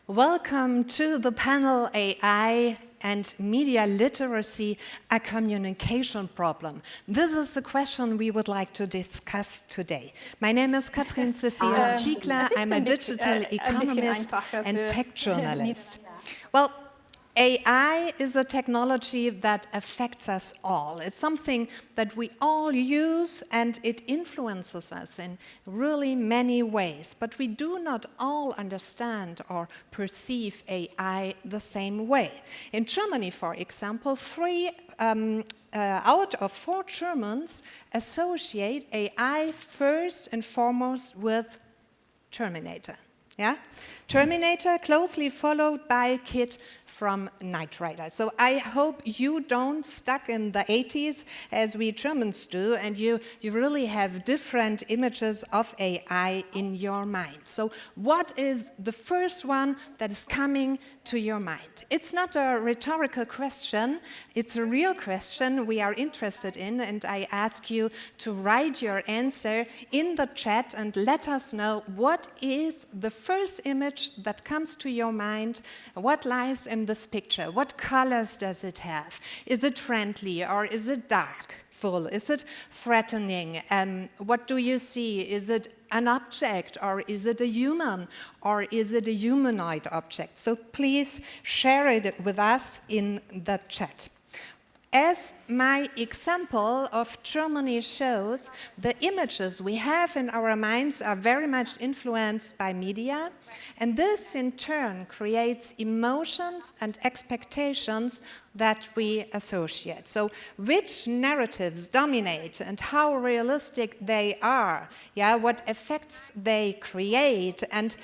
Welcome to the panel AI and Media Literacy, a Communication Problem. This is the question we would like to discuss today. My name is Katrin-Cécile Ziegler. I'm a digital economist and tech journalist. Well, AI is a technology that affects us all. It's something that we all use and it influences us in really many ways. But we do not all understand or perceive AI the same way. In Germany, for example, 3 out of 4 Germans associate AI first and foremost with Terminator. Yeah? Terminator, closely followed by Kid from Knight Rider. So I hope you don't stuck in the 80s as we Germans do, and you really have different images of AI in your mind. So what is the first one that is coming to your mind? It's not a rhetorical question, it's a real question we are interested in, and I ask you to write your answer in the chat and let us know what is the first image that comes to your mind, what lies in this picture, what colors does it have? Is it friendly or is it dark, full? Is it threatening? What do you see? Is it an object or is it a human or is it a humanoid object? So please share it with us in the chat. As my example of Germany shows, the images we have in our minds are very much influenced by media, and this in turn creates emotions and expectations that we associate. So which narratives dominate and how realistic they are, what effects they create, and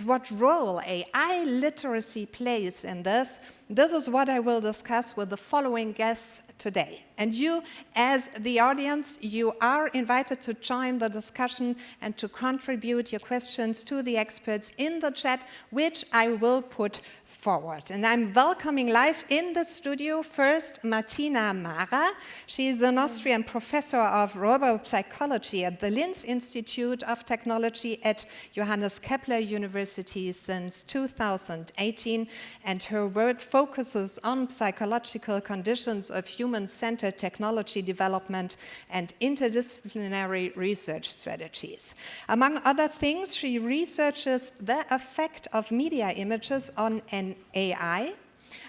what role AI literacy plays in this is what I will discuss with the following guests today. And you, as the audience, you are invited to join the discussion and to contribute your questions to the experts in the chat, which I will put forward. And I'm welcoming live in the studio first Martina Mara. She is an Austrian professor of Robopsychology at the Linz Institute of Technology at Johannes Kepler University since 2018, and her work focuses on psychological conditions of human-centered technology development and interdisciplinary research strategies. Among other things, she researches the effect of media images on an AI,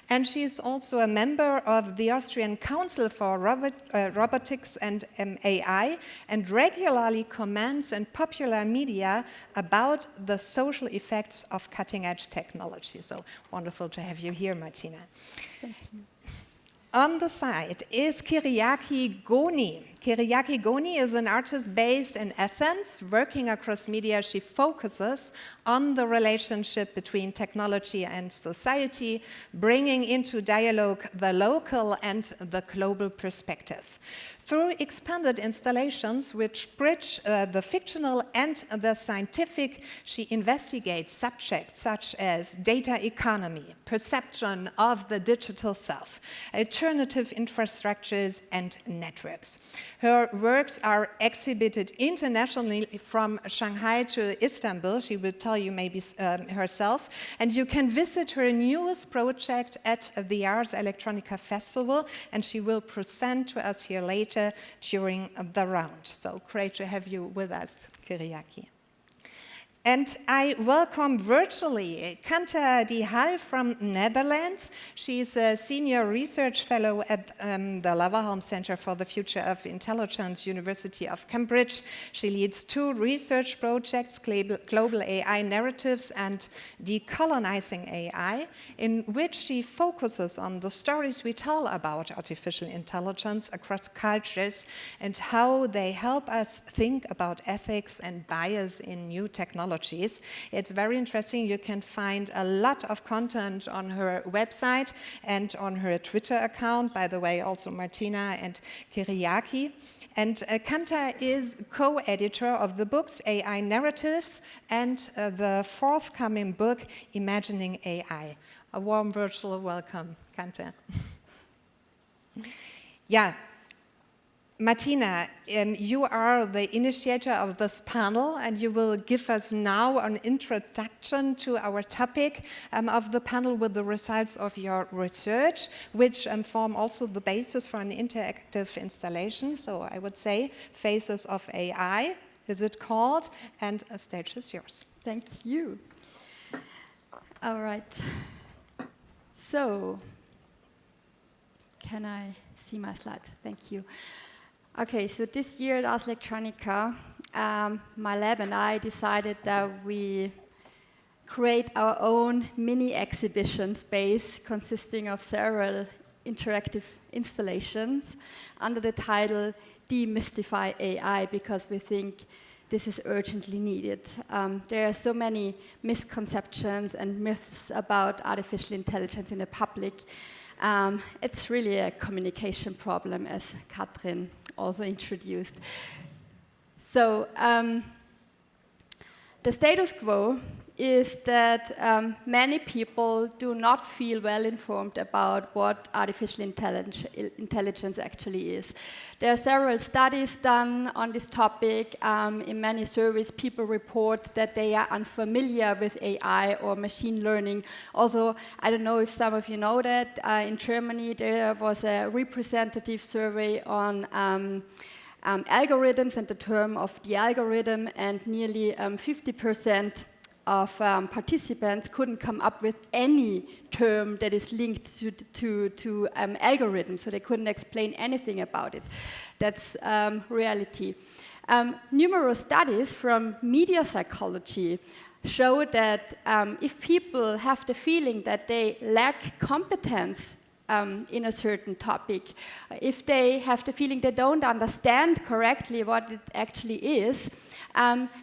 and she is also a member of the Austrian Council for Robotics and AI, and regularly comments in popular media about the social effects of cutting-edge technology. So wonderful to have you here, Martina. Thank you. On the side is Kyriaki Goni. Kyriaki Goni is an artist based in Athens, working across media. She focuses on the relationship between technology and society, bringing into dialogue the local and the global perspective. Through expanded installations which bridge the fictional and the scientific, she investigates subjects such as data economy, perception of the digital self, alternative infrastructures, and networks. Her works are exhibited internationally from Shanghai to Istanbul. She will tell you maybe herself. And you can visit her newest project at the Ars Electronica Festival, and she will present to us here later during the round. So great to have you with us, Kyriaki. And I welcome virtually Kanta Dihal from Netherlands. She's a senior research fellow at the Leverhelm Center for the Future of Intelligence, University of Cambridge. She leads 2 research projects, Global AI Narratives and Decolonizing AI, in which she focuses on the stories we tell about artificial intelligence across cultures and how they help us think about ethics and bias in new technology. It's very interesting. You can find a lot of content on her website and on her Twitter account. By the way, also Martina and Kyriaki. And Kanta is co-editor of the books AI Narratives and the forthcoming book Imagining AI. A warm virtual welcome, Kanta. Yeah. Martina, you are the initiator of this panel, and you will give us now an introduction to our topic of the panel with the results of your research, which form also the basis for an interactive installation. So I would say Faces of AI, is it called? And a stage is yours. Thank you. All right. So, can I see my slides? Thank you. Okay, so this year at Ars Electronica, my lab and I decided that we create our own mini exhibition space consisting of several interactive installations under the title Demystify AI, because we think this is urgently needed. There are so many misconceptions and myths about artificial intelligence in the public. It's really a communication problem, as Katrin also introduced. So the status quo is that many people do not feel well informed about what artificial intelligence actually is. There are several studies done on this topic. In many surveys, people report that they are unfamiliar with AI or machine learning. Also, I don't know if some of you know that, in Germany there was a representative survey on algorithms and the term of the algorithm, and nearly 50% of participants couldn't come up with any term that is linked to algorithms, so they couldn't explain anything about it. That's reality. Numerous studies from media psychology show that if people have the feeling that they lack competence in a certain topic, if they have the feeling they don't understand correctly what it actually is,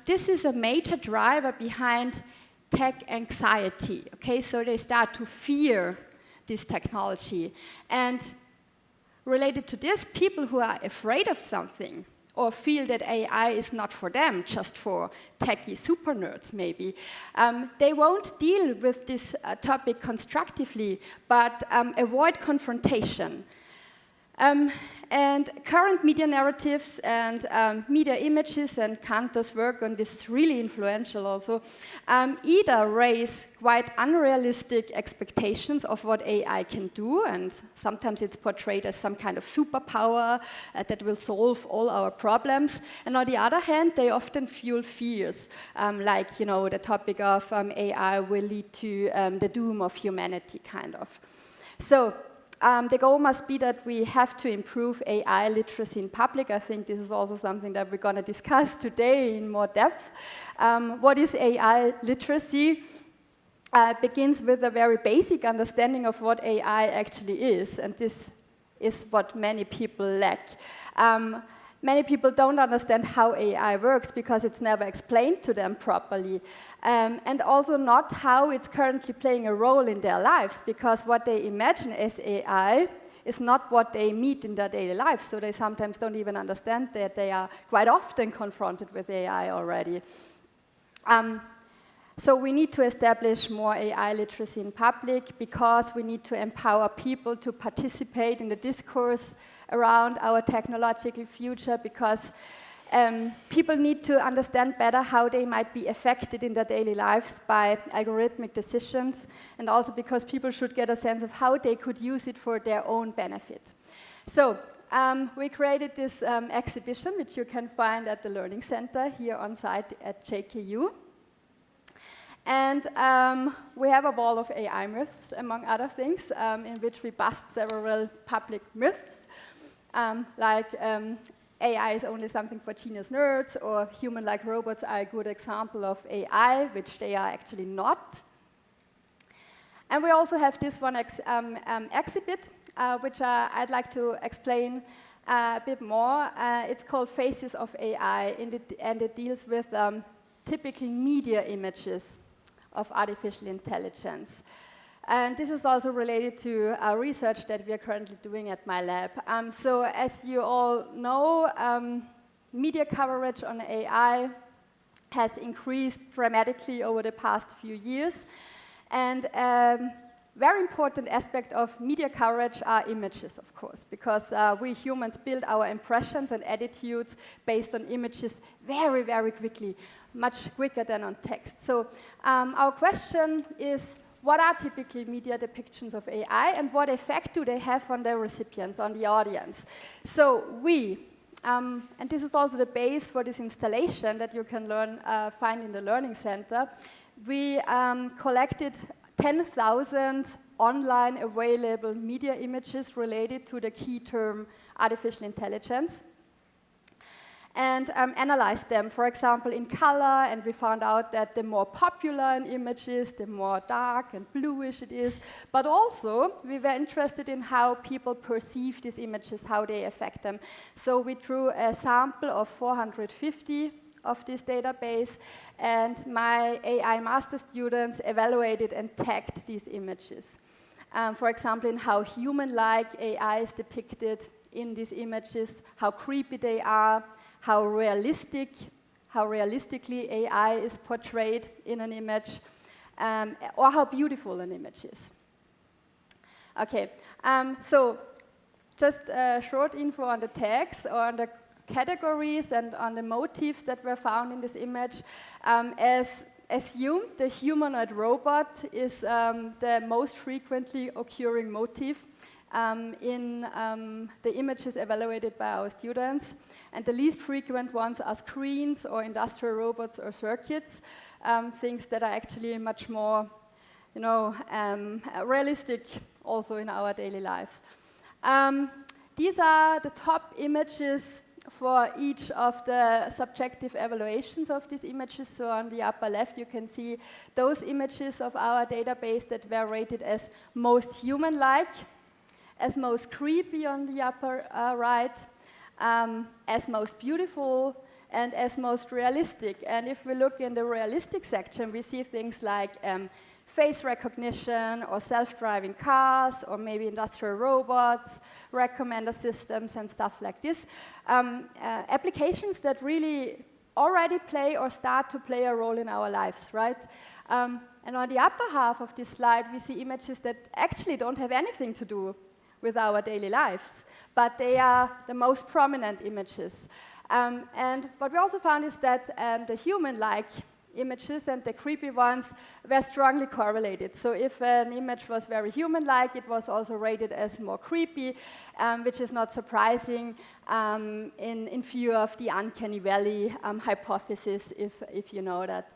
this is a major driver behind tech anxiety. Okay, so they start to fear this technology. And related to this, people who are afraid of something or feel that AI is not for them, just for techie super nerds maybe, they won't deal with this topic constructively, but avoid confrontation. And current media narratives and media images, and Kanta's work on this is really influential also, either raise quite unrealistic expectations of what AI can do, and sometimes it's portrayed as some kind of superpower that will solve all our problems. And on the other hand, they often fuel fears, like, you know, the topic of AI will lead to the doom of humanity, kind of. So, the goal must be that we have to improve AI literacy in public. I think this is also something that we're going to discuss today in more depth. What is AI literacy? It begins with a very basic understanding of what AI actually is, and this is what many people lack. Many people don't understand how AI works because it's never explained to them properly, and also not how it's currently playing a role in their lives, because what they imagine as AI is not what they meet in their daily lives, so they sometimes don't even understand that they are quite often confronted with AI already. So we need to establish more AI literacy in public, because we need to empower people to participate in the discourse around our technological future, because people need to understand better how they might be affected in their daily lives by algorithmic decisions, and also because people should get a sense of how they could use it for their own benefit. So we created this exhibition, which you can find at the Learning Center here on site at JKU. And we have a wall of AI myths, among other things, in which we bust several public myths, like AI is only something for genius nerds, or human-like robots are a good example of AI, which they are actually not. And we also have this one exhibit, which I'd like to explain a bit more. It's called Faces of AI, and it deals with typical media images of artificial intelligence. And this is also related to research that we are currently doing at my lab. So as you all know, media coverage on AI has increased dramatically over the past few years. And very important aspect of media coverage are images, of course, because we humans build our impressions and attitudes based on images very, very quickly, much quicker than on text. So our question is, what are typically media depictions of AI, and what effect do they have on the recipients, on the audience? So and this is also the base for this installation that you can find in the Learning Center, we collected 10,000 online available media images related to the key term artificial intelligence, and analyzed them, for example, in color, and we found out that the more popular an image is, the more dark and bluish it is, but also we were interested in how people perceive these images, how they affect them. So we drew a sample of 450 of this database, and my AI master students evaluated and tagged these images. For example, in how human-like AI is depicted in these images, how creepy they are, how realistically AI is portrayed in an image, or how beautiful an image is. Okay, so just short info on the tags or on the categories and on the motifs that were found in this image. As assumed, the humanoid robot is the most frequently occurring motif in the images evaluated by our students. And the least frequent ones are screens or industrial robots or circuits, things that are actually much more, realistic also in our daily lives. These are the top images for each of the subjective evaluations of these images. So on the upper left, you can see those images of our database that were rated as most human-like, as most creepy on the upper right, as most beautiful, and as most realistic. And if we look in the realistic section, we see things like face recognition or self-driving cars or maybe industrial robots, recommender systems and stuff like this. Applications that really already play or start to play a role in our lives, right? And on the upper half of this slide, we see images that actually don't have anything to do with our daily lives, but they are the most prominent images. And what we also found is that the human-like images and the creepy ones were strongly correlated. So if an image was very human-like, it was also rated as more creepy, which is not surprising in view of the uncanny valley hypothesis, if you know that.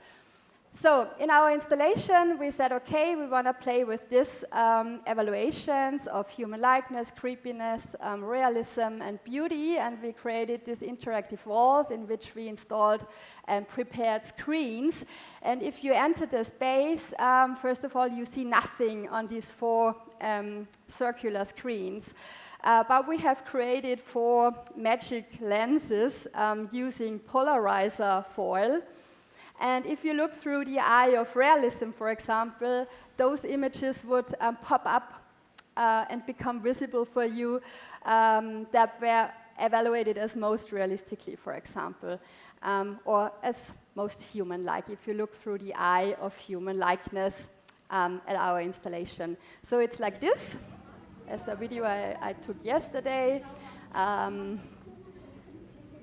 So in our installation, we said, okay, we want to play with this evaluations of human likeness, creepiness, realism, and beauty, and we created these interactive walls in which we installed prepared screens. And if you enter the space, first of all, you see nothing on these 4 circular screens. But we have created 4 magic lenses using polarizer foil. And if you look through the eye of realism, for example, those images would pop up and become visible for you that were evaluated as most realistically, for example, or as most human-like, if you look through the eye of human likeness at our installation. So it's like this, as a video I took yesterday.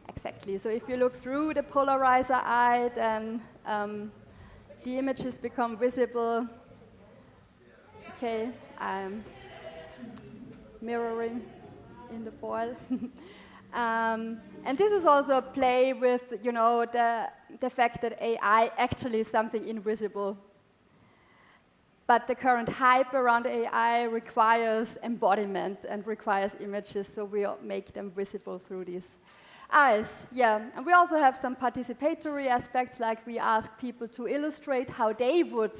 Exactly. So if you look through the polarizer eye, then the images become visible. Okay, I'm mirroring in the foil. And this is also a play with, the fact that AI actually is something invisible. But the current hype around AI requires embodiment and requires images, so we make them visible through these eyes. Yeah, and we also have some participatory aspects, like we ask people to illustrate how they would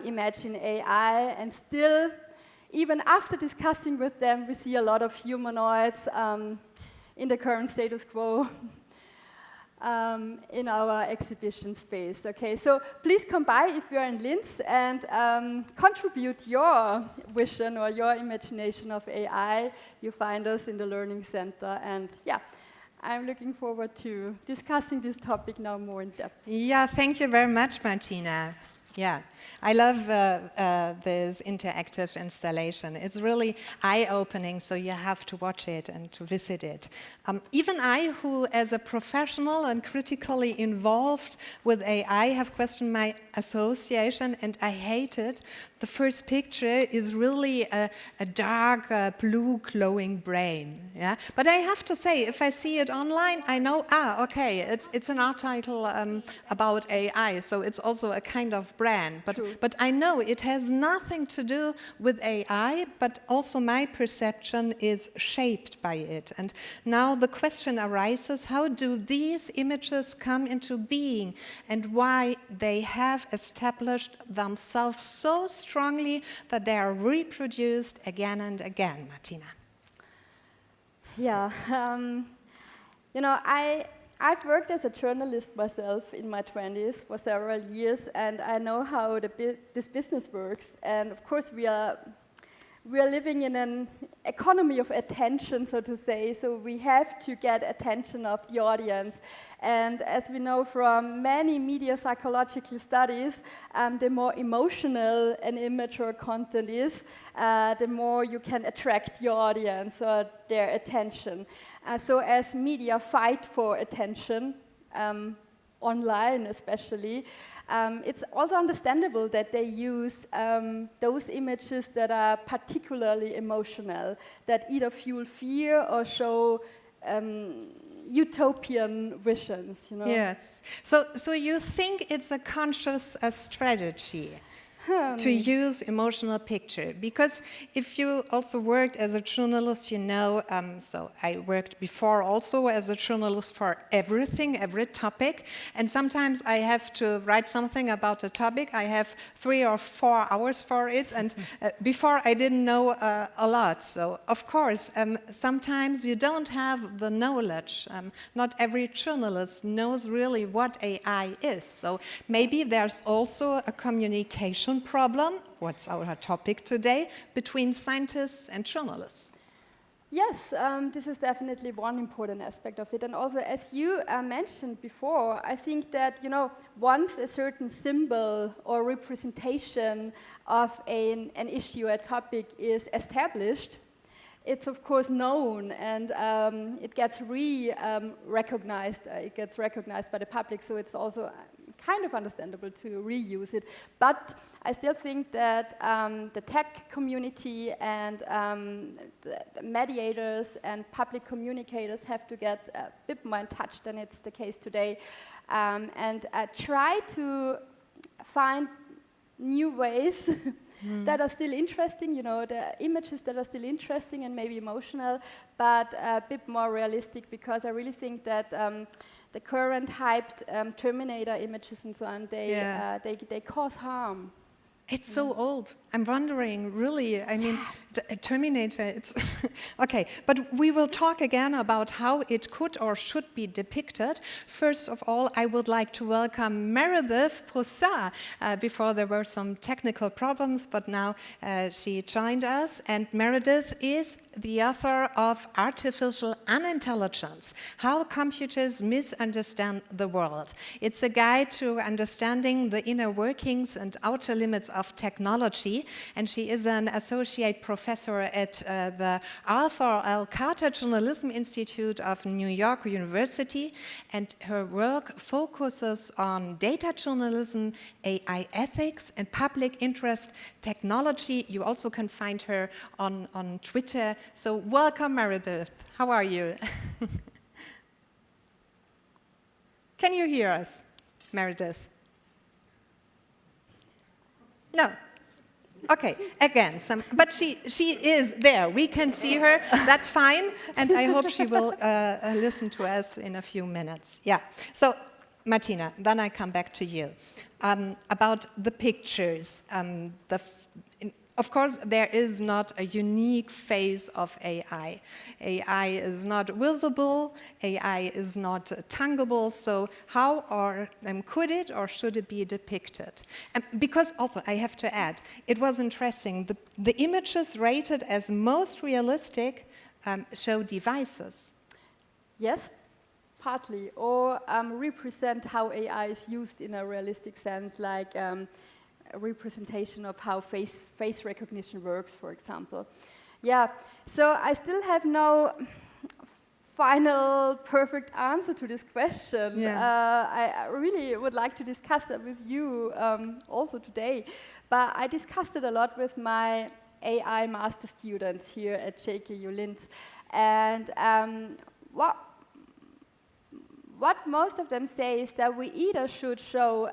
imagine AI, and still, even after discussing with them, we see a lot of humanoids in the current status quo in our exhibition space. Okay, so please come by if you're in Linz and contribute your vision or your imagination of AI. You find us in the Learning Center, and yeah, I'm looking forward to discussing this topic now more in depth. Yeah, thank you very much, Martina. Yeah, I love this interactive installation. It's really eye-opening, so you have to watch it and to visit it. Even I, who as a professional and critically involved with AI, have questioned my association, and I hate it. The first picture is really a dark blue glowing brain. Yeah, but I have to say, if I see it online, I know, okay, it's an article about AI, so it's also a kind of brand. But I know it has nothing to do with AI, but also my perception is shaped by it. And now the question arises, how do these images come into being, and why they have established themselves so strongly that they are reproduced again and again, Martina? Yeah, you know, I've worked as a journalist myself in my 20s for several years, and I know how this business works. And of course, we are living in an economy of attention, so to say, so we have to get attention of the audience. And as we know from many media psychological studies, the more emotional an image or content is, the more you can attract your audience or their attention. So as media fight for attention, online especially, it's also understandable that they use those images that are particularly emotional, that either fuel fear or show utopian visions, you know? Yes. So you think it's a conscious strategy to use emotional picture? Because if you also worked as a journalist, you know, so I worked before also as a journalist for everything, every topic, and sometimes I have to write something about a topic. I have 3 or 4 hours for it, and before I didn't know a lot. So of course, sometimes you don't have the knowledge. Not every journalist knows really what AI is. So maybe there's also a communication problem, what's our topic today, between scientists and journalists. Yes, this is definitely one important aspect of it. And also, as you mentioned before, I think that, you know, once a certain symbol or representation of an issue, a topic is established, it's of course known, and it gets recognized. It gets recognized by the public, so it's also kind of understandable to reuse it. But I still think that the tech community and the mediators and public communicators have to get a bit more in touch than it's the case today, and try to find new ways that are still interesting, you know, the images that are still interesting and maybe emotional, but a bit more realistic, because I really think that the current hyped Terminator images and so on, they cause harm. It's so old. I'm wondering, really, I mean, Terminator, it's okay, but we will talk again about how it could or should be depicted. First of all, I would like to welcome Meredith Broussard. Before there were some technical problems, but now she joined us. And Meredith is the author of Artificial Unintelligence, How Computers Misunderstand the World. It's a guide to understanding the inner workings and outer limits of technology, and she is an associate professor at the Ars Electronica Journalism Institute of New York University, and her work focuses on data journalism, AI ethics, and public interest technology. You also can find her on Twitter. So welcome, Meredith. How are you? Can you hear us, Meredith? No. Okay, again, but she is there. We can see her. That's fine, and I hope she will listen to us in a few minutes. Yeah. So, Martina, then I come back to you about the pictures. Of course, there is not a unique face of AI. AI is not visible, AI is not tangible, so how could it or should it be depicted? Because also, I have to add, it was interesting, the images rated as most realistic show devices. Yes, partly, or represent how AI is used in a realistic sense, like representation of how face recognition works, for example. Yeah, so I still have no final perfect answer to this question. Yeah. I really would like to discuss that with you also today, but I discussed it a lot with my AI master students here at JKU Linz, and what most of them say is that we either should show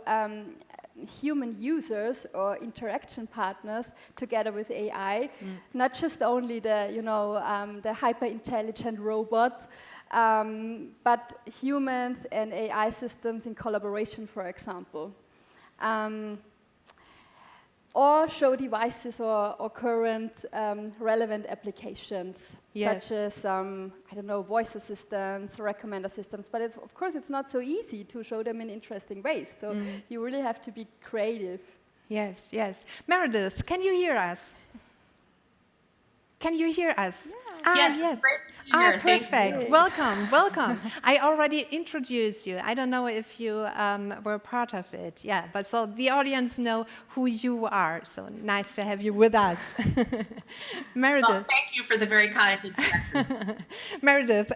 human users or interaction partners together with AI, not just only the hyper-intelligent robots, but humans and AI systems in collaboration, for example. Or show devices or current relevant applications, yes. such as, I don't know, voice assistants, recommender systems. But of course, it's not so easy to show them in interesting ways. So you really have to be creative. Yes, yes. Meredith, can you hear us? Can you hear us? Yeah. Yes. Great to be here. Perfect. Welcome, welcome. I already introduced you. I don't know if you were part of it. Yeah, but so the audience know who you are. So nice to have you with us. Meredith. Well, thank you for the very kind introduction. Meredith,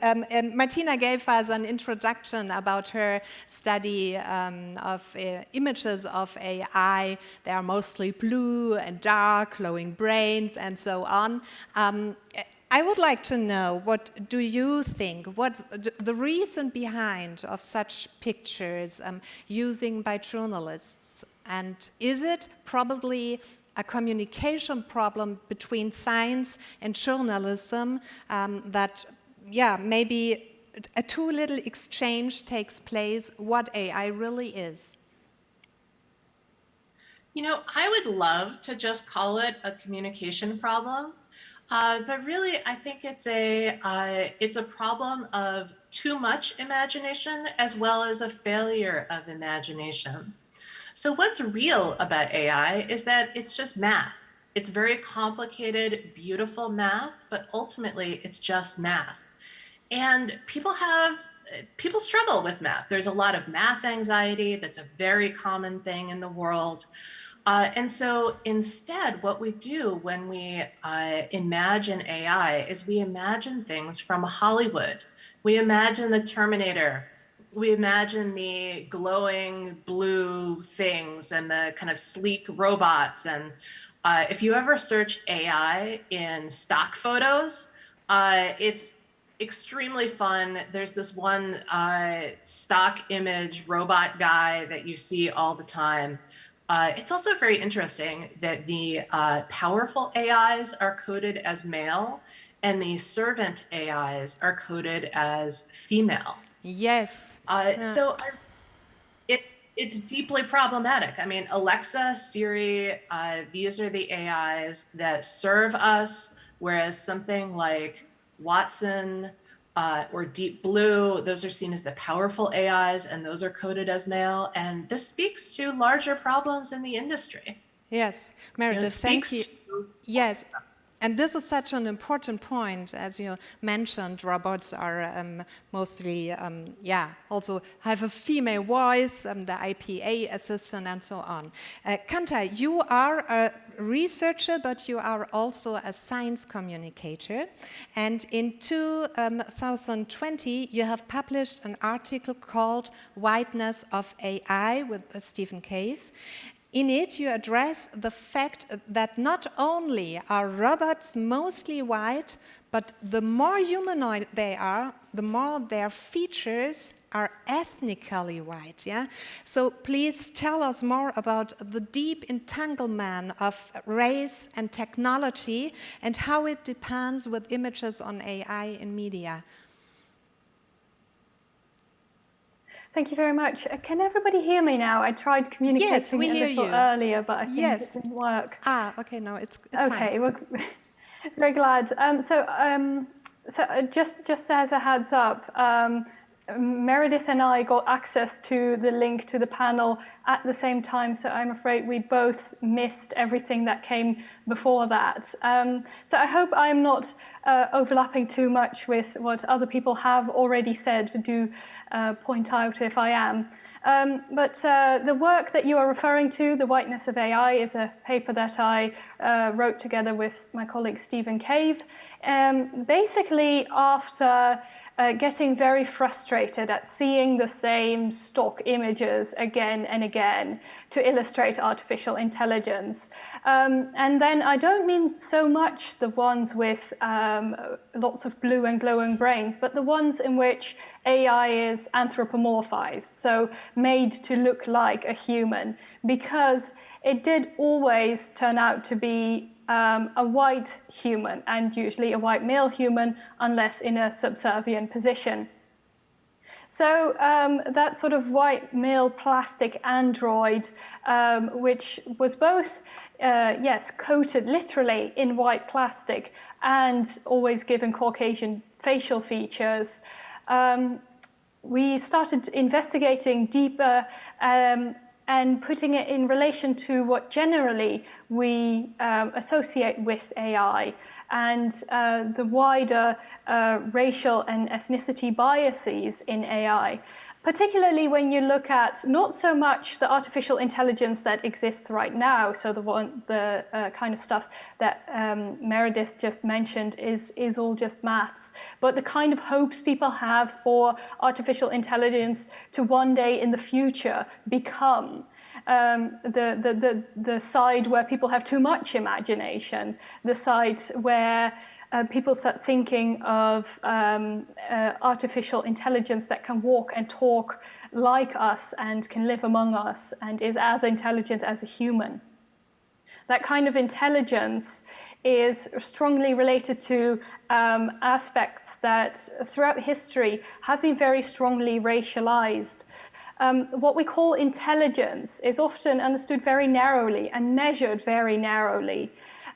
Martina gave us an introduction about her study of images of AI. They are mostly blue and dark, glowing brains, and so on. I would like to know, what do you think? What's the reason behind of such pictures using by journalists? And is it probably a communication problem between science and journalism that, yeah, maybe a too little exchange takes place, what AI really is? You know, I would love to just call it a communication problem. But really, I think it's a problem of too much imagination as well as a failure of imagination. So what's real about AI is that it's just math. It's very complicated, beautiful math, but ultimately it's just math. And people struggle with math. There's a lot of math anxiety. That's a very common thing in the world. And so instead, what we do when we imagine AI is we imagine things from Hollywood. We imagine the Terminator. We imagine the glowing blue things and the kind of sleek robots. And if you ever search AI in stock photos, it's extremely fun. There's this one stock image robot guy that you see all the time. It's also very interesting that the powerful AIs are coded as male and the servant AIs are coded as female. Yes. So it's deeply problematic. I mean, Alexa, Siri, these are the AIs that serve us, whereas something like Watson, or Deep Blue, those are seen as the powerful AIs, and those are coded as male. And this speaks to larger problems in the industry. Yes, Meredith, thank you. Yes, and this is such an important point. As you mentioned, robots are mostly, also have a female voice, the IPA assistant, and so on. Kanta, you are a researcher, but you are also a science communicator. And in 2020, you have published an article called Whiteness of AI with Stephen Cave. In it, you address the fact that not only are robots mostly white, but the more humanoid they are, the more their features are ethnically white. Yeah? So please tell us more about the deep entanglement of race and technology and how it depends with images on AI in media. Thank you very much. Can everybody hear me now? I tried communicating a little earlier, but I think it didn't work. Okay, no, it's okay, fine. Well, very glad. So just as a heads up, Meredith and I got access to the link to the panel at the same time, so I'm afraid we both missed everything that came before that. So I hope I'm not overlapping too much with what other people have already said, but do point out if I am. But the work that you are referring to, The Whiteness of AI, is a paper that I wrote together with my colleague Stephen Cave. Basically, after getting very frustrated at seeing the same stock images again and again to illustrate artificial intelligence. And then I don't mean so much the ones with lots of blue and glowing brains, but the ones in which AI is anthropomorphized, so made to look like a human, because it did always turn out to be a white human, and usually a white male human, unless in a subservient position. So that sort of white male plastic android, which was both, yes, coated literally in white plastic and always given Caucasian facial features, we started investigating deeper and putting it in relation to what generally we associate with AI and the wider racial and ethnicity biases in AI, particularly when you look at not so much the artificial intelligence that exists right now, so the kind of stuff that Meredith just mentioned is all just maths, but the kind of hopes people have for artificial intelligence to one day in the future become the side where people have too much imagination, the side where people start thinking of artificial intelligence that can walk and talk like us and can live among us and is as intelligent as a human. That kind of intelligence is strongly related to aspects that throughout history have been very strongly racialized. What we call intelligence is often understood very narrowly and measured very narrowly.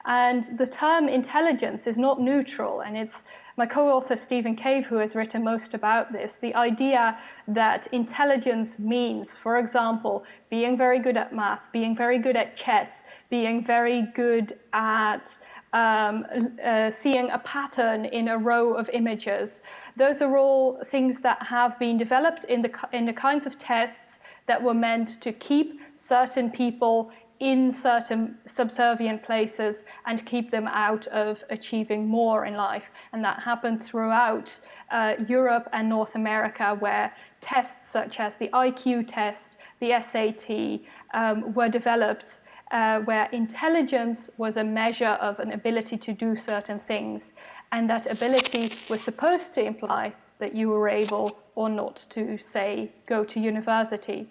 And the term intelligence is not neutral, and it's my co-author Stephen Cave who has written most about this. The idea that intelligence means, for example, being very good at math, being very good at chess, being very good at seeing a pattern in a row of images. Those are all things that have been developed in the kinds of tests that were meant to keep certain people in certain subservient places and keep them out of achieving more in life. And that happened throughout Europe and North America, where tests such as the IQ test, the SAT, were developed where intelligence was a measure of an ability to do certain things, and that ability was supposed to imply that you were able or not to, say, go to university.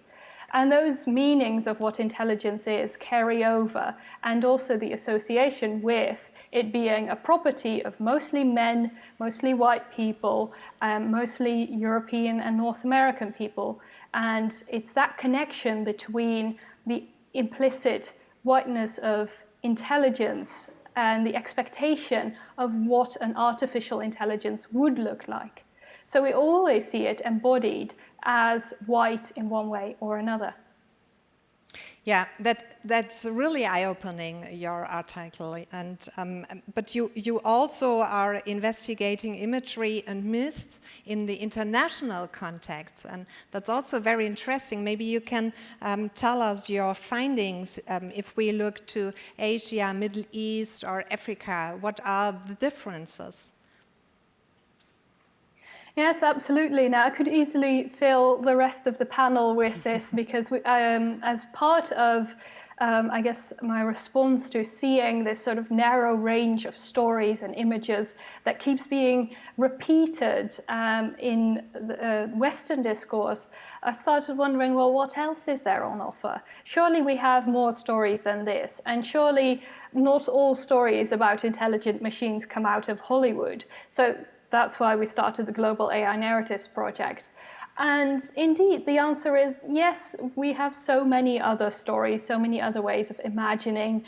And those meanings of what intelligence is carry over, and also the association with it being a property of mostly men, mostly white people, mostly European and North American people. And it's that connection between the implicit whiteness of intelligence and the expectation of what an artificial intelligence would look like. So we always see it embodied as white in one way or another. Yeah, that's really eye-opening, your article. And but you also are investigating imagery and myths in the international context, and that's also very interesting. Maybe you can tell us your findings if we look to Asia, Middle East, or Africa. What are the differences? Yes, absolutely. Now, I could easily fill the rest of the panel with this because as part of, I guess, my response to seeing this sort of narrow range of stories and images that keeps being repeated in the Western discourse, I started wondering, well, what else is there on offer? Surely we have more stories than this, and surely not all stories about intelligent machines come out of Hollywood. So that's why we started the Global AI Narratives Project. And indeed, the answer is yes, we have so many other stories, so many other ways of imagining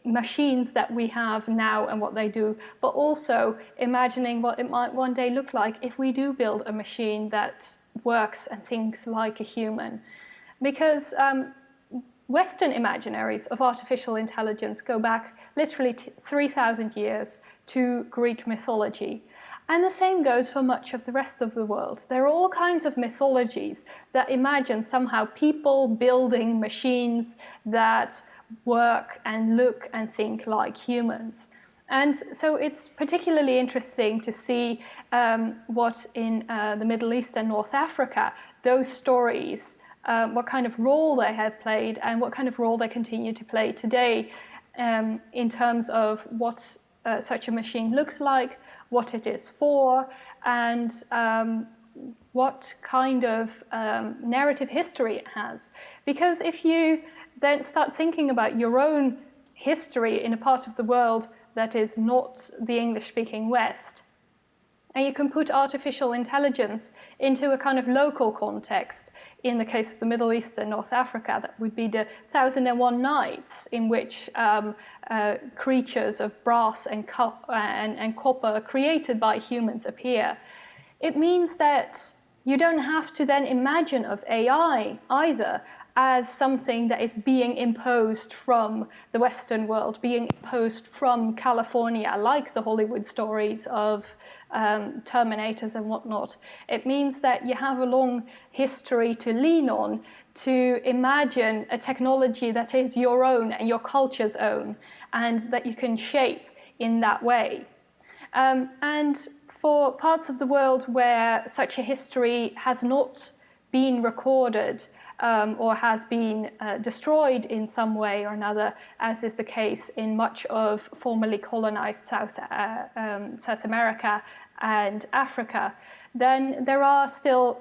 machines that we have now and what they do, but also imagining what it might one day look like if we do build a machine that works and thinks like a human. Because Western imaginaries of artificial intelligence go back literally 3,000 years to Greek mythology. And the same goes for much of the rest of the world. There are all kinds of mythologies that imagine somehow people building machines that work and look and think like humans. And so it's particularly interesting to see what in the Middle East and North Africa, those stories, what kind of role they have played and what kind of role they continue to play today in terms of what such a machine looks like, what it is for, and what kind of narrative history it has. Because if you then start thinking about your own history in a part of the world that is not the English-speaking West, and you can put artificial intelligence into a kind of local context. In the case of the Middle East and North Africa, that would be the 1001 Nights, in which creatures of brass and copper created by humans appear. It means that you don't have to then imagine of AI either as something that is being imposed from the Western world, being imposed from California, like the Hollywood stories of Terminators and whatnot. It means that you have a long history to lean on to imagine a technology that is your own and your culture's own, and that you can shape in that way. And for parts of the world where such a history has not been recorded, or has been destroyed in some way or another, as is the case in much of formerly colonized South America and Africa, then there are still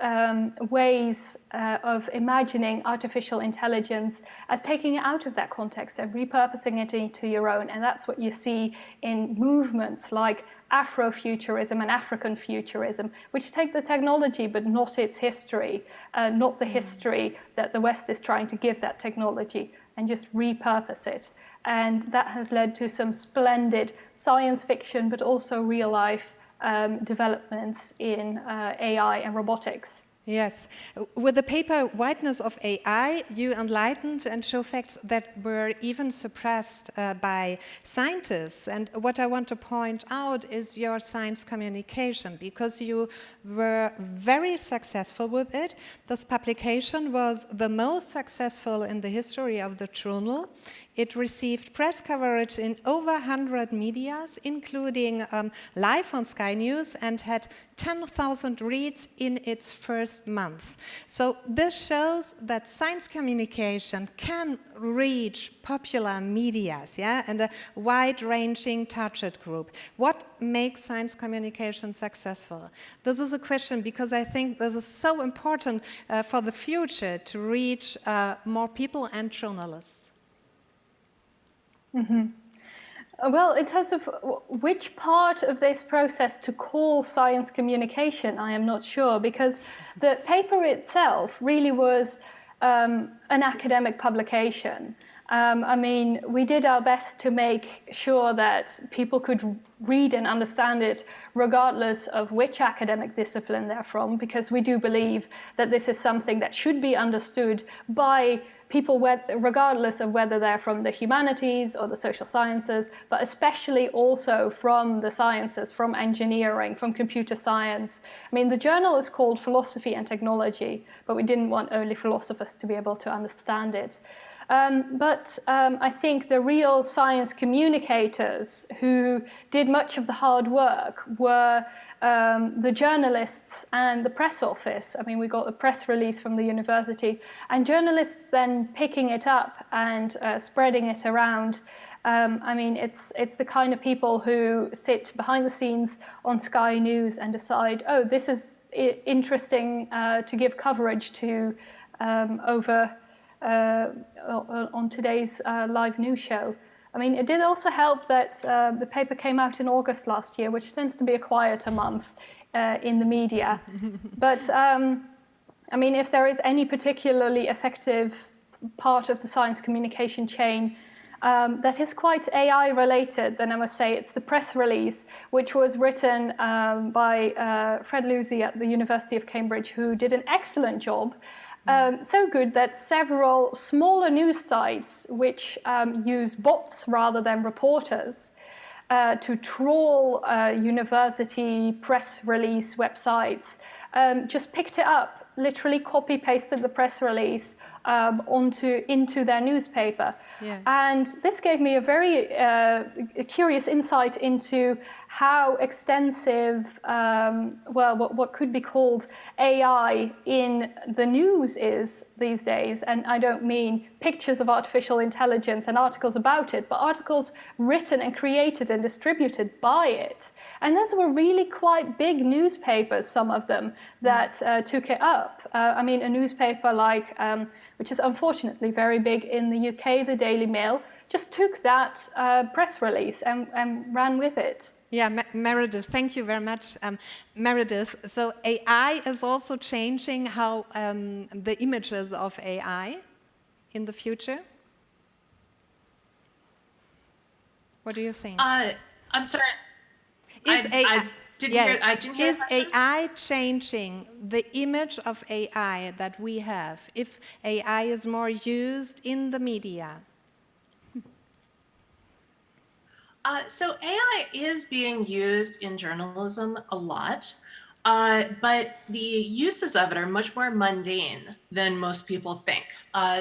ways of imagining artificial intelligence as taking it out of that context and repurposing it into your own. And that's what you see in movements like Afrofuturism and African futurism, which take the technology but not its history, not the history that the West is trying to give that technology, and just repurpose it. And that has led to some splendid science fiction but also real life developments in AI and robotics. Yes. With the paper Whiteness of AI, you enlightened and show facts that were even suppressed by scientists. And what I want to point out is your science communication, because you were very successful with it. This publication was the most successful in the history of the journal. It received press coverage in over 100 medias, including live on Sky News, and had 10,000 reads in its first month. So this shows that science communication can reach popular medias, yeah, and a wide-ranging target group. What makes science communication successful? This is a question because I think this is so important for the future to reach more people and journalists. Mm-hmm. Well, in terms of which part of this process to call science communication, I am not sure, because the paper itself really was an academic publication. I mean, we did our best to make sure that people could read and understand it regardless of which academic discipline they're from, because we do believe that this is something that should be understood by people regardless of whether they're from the humanities or the social sciences, but especially also from the sciences, from engineering, from computer science. I mean, the journal is called Philosophy and Technology, but we didn't want only philosophers to be able to understand it. But I think the real science communicators who did much of the hard work were the journalists and the press office. I mean, we got a press release from the university, and journalists then picking it up and spreading it around. I mean, it's the kind of people who sit behind the scenes on Sky News and decide, oh, this is interesting to give coverage to on today's live news show. I mean, it did also help that the paper came out in August last year, which tends to be a quieter month in the media. But I mean, if there is any particularly effective part of the science communication chain that is quite AI related, then I must say it's the press release, which was written by Fred Lucy at the University of Cambridge, who did an excellent job. So good that several smaller news sites, which use bots rather than reporters, to troll university press release websites, just picked it up, literally copy-pasted the press release into their newspaper. Yeah. And this gave me a very curious insight into how extensive, what could be called AI in the news is these days. And I don't mean pictures of artificial intelligence and articles about it, but articles written and created and distributed by it. And those were really quite big newspapers, some of them, that took it up. I mean, a newspaper like, which is unfortunately very big in the UK, the Daily Mail, just took that press release and ran with it. Yeah, Meredith, thank you very much. Meredith, so AI is also changing how the images of AI in the future? What do you think? I'm sorry. Is I didn't hear Is AI changing the image of AI that we have if AI is more used in the media? So AI is being used in journalism a lot, but the uses of it are much more mundane than most people think.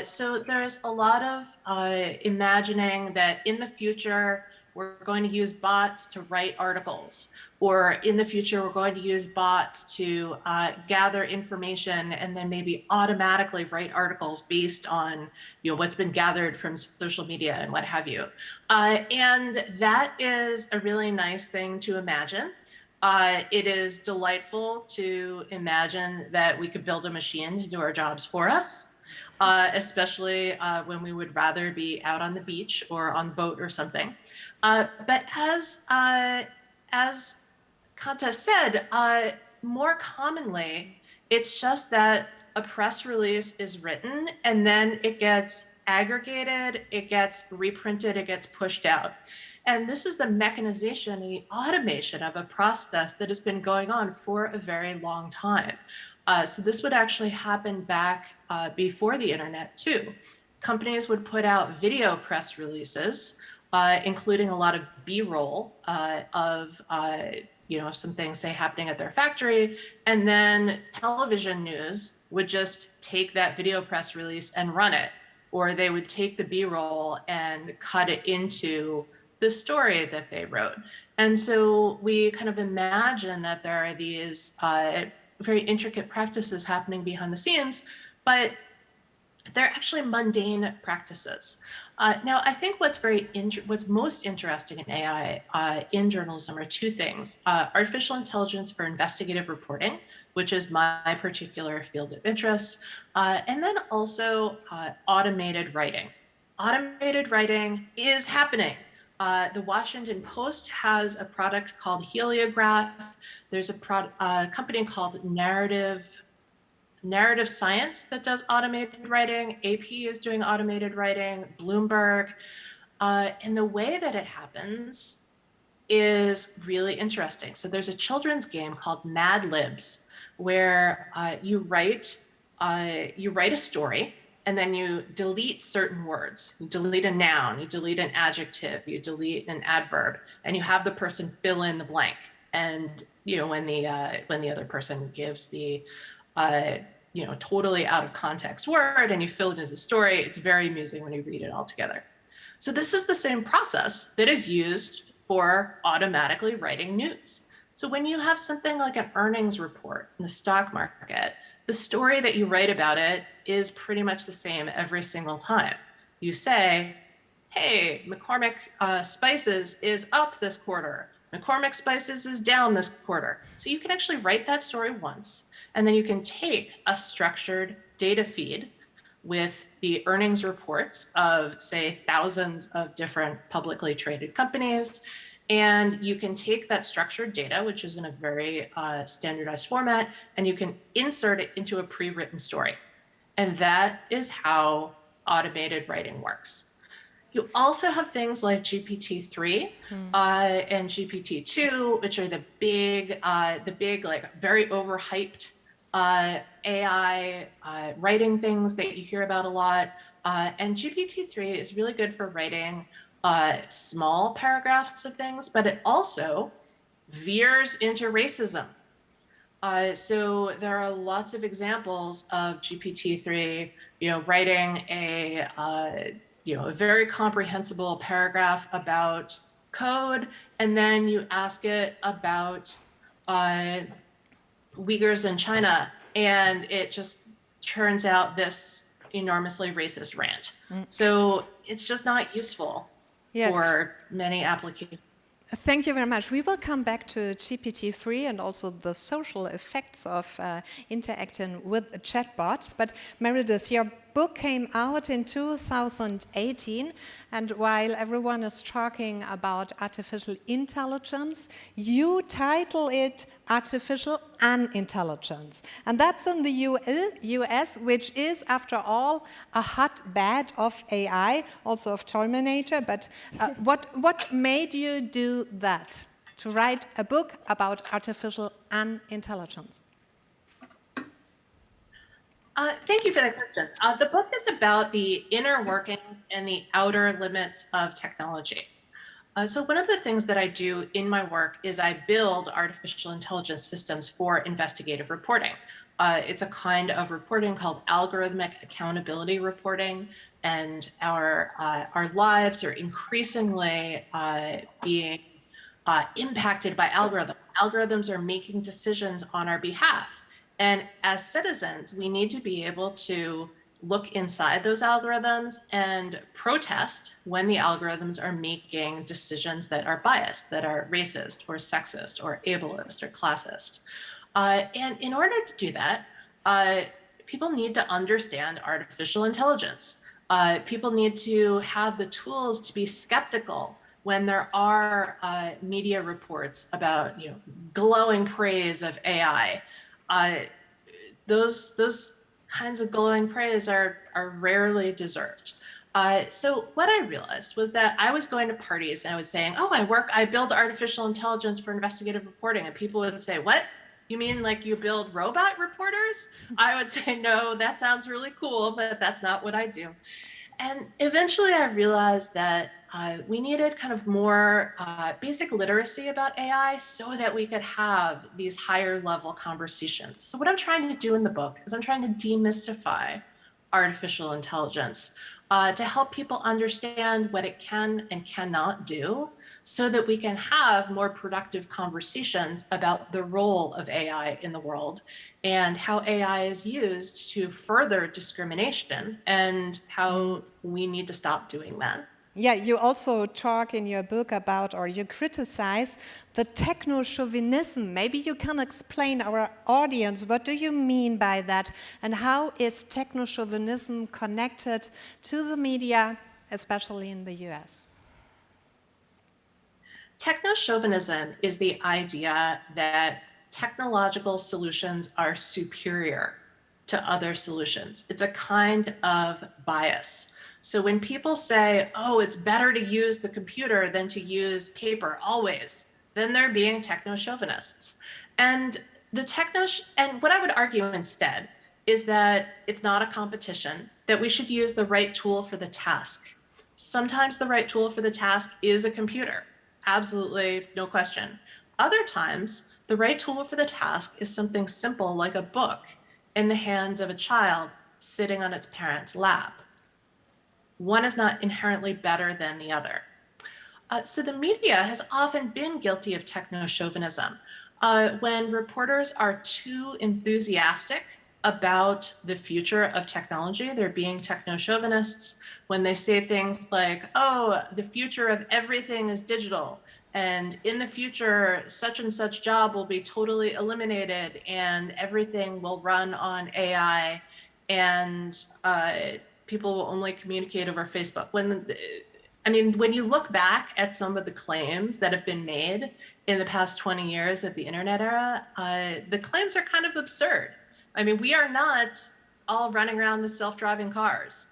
So there's a lot of imagining that in the future, we're going to use bots to write articles, or in the future, we're going to use bots to gather information and then maybe automatically write articles based on what's been gathered from social media and what have you. And that is a really nice thing to imagine. It is delightful to imagine that we could build a machine to do our jobs for us, especially when we would rather be out on the beach or on the boat or something. But as Kanta said, more commonly, it's just that a press release is written and then it gets aggregated, it gets reprinted, it gets pushed out. And this is the mechanization and the automation of a process that has been going on for a very long time. So this would actually happen back before the internet too. Companies would put out video press releases, including a lot of B-roll of some things, say, happening at their factory. And then television news would just take that video press release and run it. Or they would take the B-roll and cut it into the story that they wrote. And so we kind of imagine that there are these very intricate practices happening behind the scenes, but they're actually mundane practices. Now, I think what's most interesting in AI in journalism are two things: artificial intelligence for investigative reporting, which is my particular field of interest, and then also automated writing. Automated writing is happening. The Washington Post has a product called Heliograph. There's a company called Narrative Science that does automated writing. AP is doing automated writing, Bloomberg. And the way that it happens is really interesting. So there's a children's game called Mad Libs, where you write a story and then you delete certain words. You delete a noun, you delete an adjective, you delete an adverb, and you have the person fill in the blank. And when the other person gives the totally out of context word and you fill it as a story, it's very amusing when you read it all together. So this is the same process that is used for automatically writing news. So when you have something like an earnings report in the stock market, the story that you write about it is pretty much the same every single time. You say, hey, McCormick Spices is up this quarter. McCormick Spices is down this quarter. So you can actually write that story once, and then you can take a structured data feed with the earnings reports of, say, thousands of different publicly traded companies. And you can take that structured data, which is in a very standardized format, and you can insert it into a pre-written story. And that is how automated writing works. You also have things like GPT-3 and GPT-2, which are the big, like very overhyped AI writing things that you hear about a lot. And GPT-3 is really good for writing small paragraphs of things, but it also veers into racism. So there are lots of examples of GPT-3, writing a very comprehensible paragraph about code, and then you ask it about Uyghurs in China, and it just turns out this enormously racist rant. So it's just not useful for many applications. Thank you very much. We will come back to GPT-3 and also the social effects of interacting with chatbots. But Meredith, your book came out in 2018, and while everyone is talking about artificial intelligence, you title it Artificial Unintelligence. And that's in the US, which is, after all, a hotbed of AI, also of Terminator. But what made you do that, to write a book about artificial unintelligence? Thank you for that question. The book is about the inner workings and the outer limits of technology. So one of the things that I do in my work is I build artificial intelligence systems for investigative reporting. It's a kind of reporting called algorithmic accountability reporting, and our lives are increasingly being impacted by algorithms. Algorithms are making decisions on our behalf. And as citizens, we need to be able to look inside those algorithms and protest when the algorithms are making decisions that are biased, that are racist or sexist or ableist or classist. And in order to do that, people need to understand artificial intelligence. People need to have the tools to be skeptical when there are media reports about glowing praise of AI. Those kinds of glowing praise are rarely deserved. So what I realized was that I was going to parties and I was saying, oh, I build artificial intelligence for investigative reporting. And people would say, what? You mean like you build robot reporters? I would say, no, that sounds really cool, but that's not what I do. And eventually I realized that we needed kind of more basic literacy about AI so that we could have these higher level conversations. So what I'm trying to do in the book is I'm trying to demystify artificial intelligence to help people understand what it can and cannot do so that we can have more productive conversations about the role of AI in the world and how AI is used to further discrimination and how we need to stop doing that. Yeah, you also talk in your book about, or you criticize, the technochauvinism. Maybe you can explain our audience, what do you mean by that? And how is technochauvinism connected to the media, especially in the US? Technochauvinism is the idea that technological solutions are superior to other solutions. It's a kind of bias. So when people say, oh, it's better to use the computer than to use paper always, then they're being techno-chauvinists. And what I would argue instead is that it's not a competition, that we should use the right tool for the task. Sometimes the right tool for the task is a computer. Absolutely, no question. Other times, the right tool for the task is something simple like a book in the hands of a child sitting on its parent's lap. One is not inherently better than the other. So the media has often been guilty of techno-chauvinism. When reporters are too enthusiastic about the future of technology, they're being techno-chauvinists. When they say things like, oh, the future of everything is digital, and in the future, such and such job will be totally eliminated and everything will run on AI. and people will only communicate over Facebook. When you look back at some of the claims that have been made in the past 20 years of the internet era, the claims are kind of absurd. I mean, we are not all running around with self-driving cars.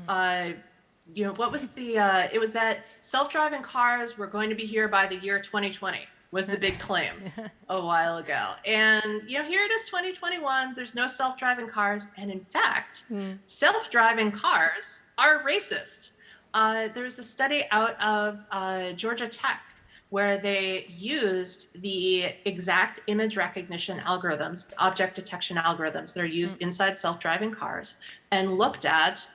What was it was that self-driving cars were going to be here by the year 2020 was the big claim a while ago. And, here it is 2021, there's no self-driving cars. And in fact, self-driving cars are racist. There's a study out of Georgia Tech where they used the exact image recognition algorithms, object detection algorithms that are used inside self-driving cars, and looked at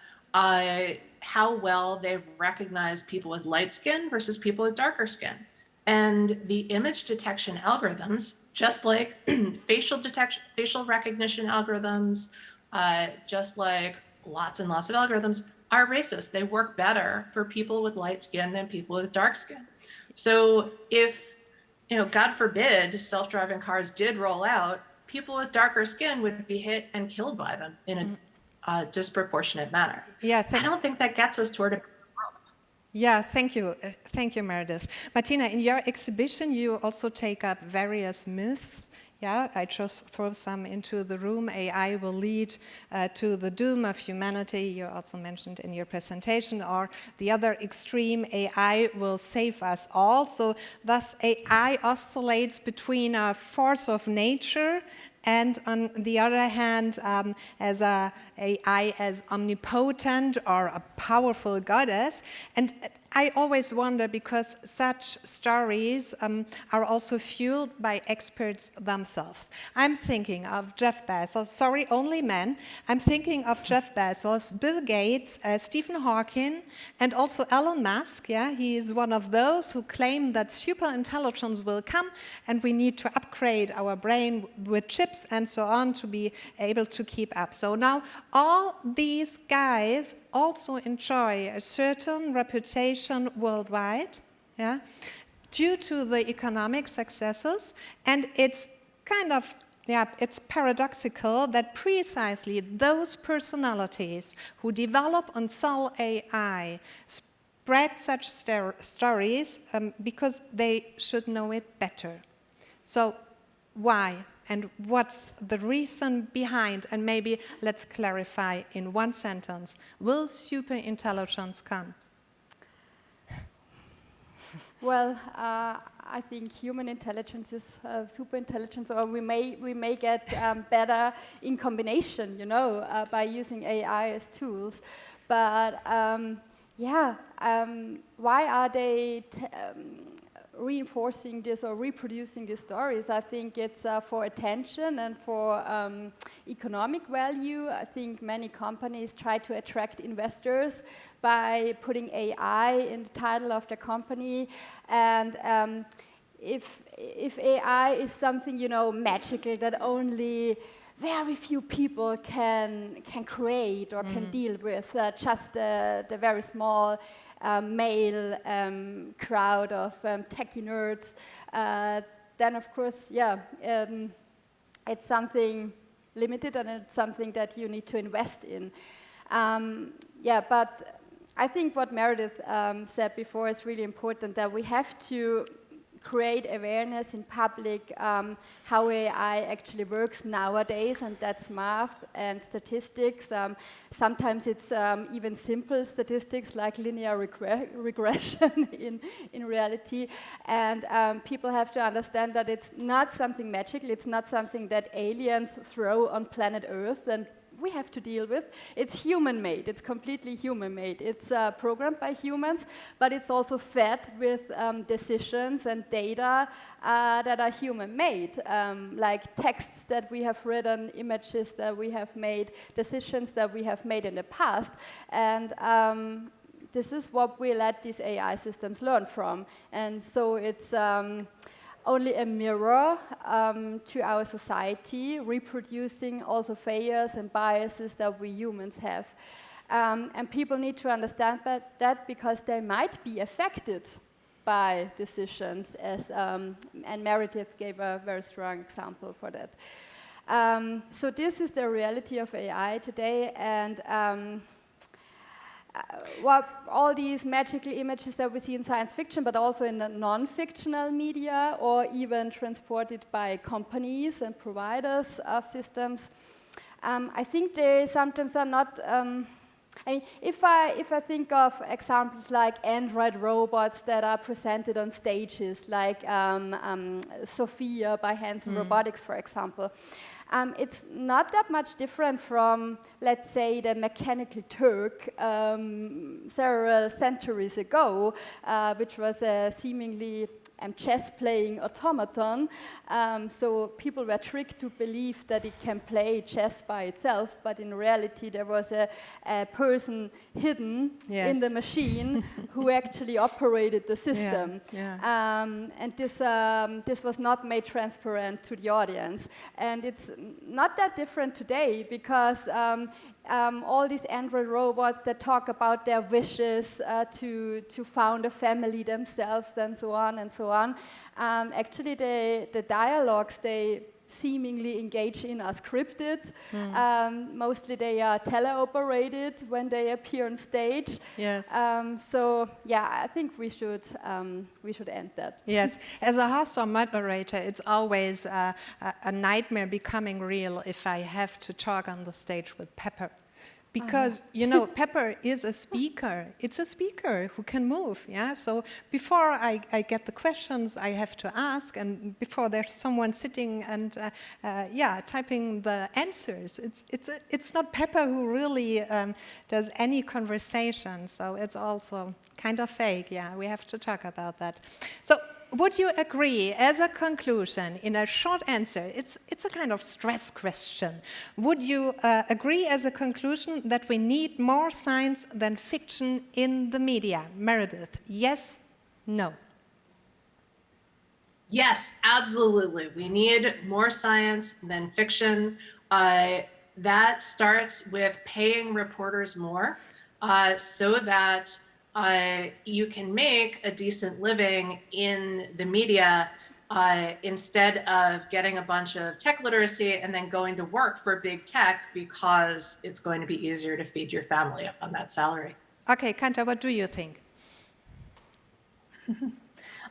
how well they recognize people with light skin versus people with darker skin. And the image detection algorithms, just like facial recognition algorithms, just like lots and lots of algorithms, are racist. They work better for people with light skin than people with dark skin. So if, God forbid, self-driving cars did roll out, people with darker skin would be hit and killed by them in a disproportionate manner. Yeah, I don't think that gets us toward a world. Yeah, thank you. Thank you, Meredith. Martina, in your exhibition, you also take up various myths. Yeah, I just throw some into the room. AI will lead to the doom of humanity, you also mentioned in your presentation, or the other extreme, AI will save us all. So thus AI oscillates between a force of nature and on the other hand, as AI as omnipotent or a powerful goddess. And I always wonder, because such stories are also fueled by experts themselves. I'm thinking of Jeff Bezos, sorry, only men. I'm thinking of Jeff Bezos, Bill Gates, Stephen Hawking, and also Elon Musk. Yeah, he is one of those who claim that superintelligence will come and we need to upgrade our brain with chips and so on to be able to keep up. So now all these guys also enjoy a certain reputation worldwide, yeah, due to the economic successes, and it's kind of, it's paradoxical that precisely those personalities who develop and sell AI spread such stories because they should know it better. So why? And what's the reason behind? And maybe let's clarify in one sentence. Will superintelligence come? Well, I think human intelligence is super intelligence, or we may get better in combination, by using AI as tools. But why are they reinforcing this or reproducing these stories? I think it's for attention and for economic value. I think many companies try to attract investors by putting AI in the title of the company. And if AI is something, magical that only very few people can create or can deal with, just the very small male crowd of techie nerds, then of course, it's something limited and it's something that you need to invest in. But I think what Meredith said before is really important, that we have to create awareness in public how AI actually works nowadays, and that's math and statistics. Sometimes it's even simple statistics like linear regression in reality. And people have to understand that it's not something magical, it's not something that aliens throw on planet Earth and we have to deal with. It's human-made, it's completely human-made. It's programmed by humans, but it's also fed with decisions and data that are human-made, like texts that we have written, images that we have made, decisions that we have made in the past. And this is what we let these AI systems learn from. And so it's only a mirror to our society, reproducing also failures and biases that we humans have. And people need to understand that because they might be affected by decisions, as and Meredith gave a very strong example for that. So this is the reality of AI today, and all these magical images that we see in science fiction, but also in the non-fictional media, or even transported by companies and providers of systems, I think they sometimes are not. I mean, if I think of examples like android robots that are presented on stages, like Sophia by Hanson Robotics, for example, it's not that much different from, let's say, the Mechanical Turk several centuries ago, which was a seemingly chess-playing automaton. So people were tricked to believe that it can play chess by itself, but in reality there was a person hidden in the machine who actually operated the system. And this was not made transparent to the audience. And it's not that different today, because all these android robots that talk about their wishes to found a family themselves, and so on and so on. Actually, the dialogues they seemingly engage in are scripted. Mostly they are teleoperated when they appear on stage. Yes. So yeah, I think we should end that. Yes, as a host or moderator, it's always a nightmare becoming real if I have to talk on the stage with Pepper. Because, you know, Pepper is a speaker. It's a speaker who can move, yeah? So before I get the questions I have to ask, and before there's someone sitting and, typing the answers, it's not Pepper who really does any conversation. So it's also kind of fake, yeah? We have to talk about that. So would you agree, as a conclusion, in a short answer, it's a kind of stress question, would you agree as a conclusion that we need more science than fiction in the media? Meredith, yes, no? Yes, absolutely. We need more science than fiction. That starts with paying reporters more so that you can make a decent living in the media instead of getting a bunch of tech literacy and then going to work for big tech because it's going to be easier to feed your family on that salary. Okay, Kanta, what do you think?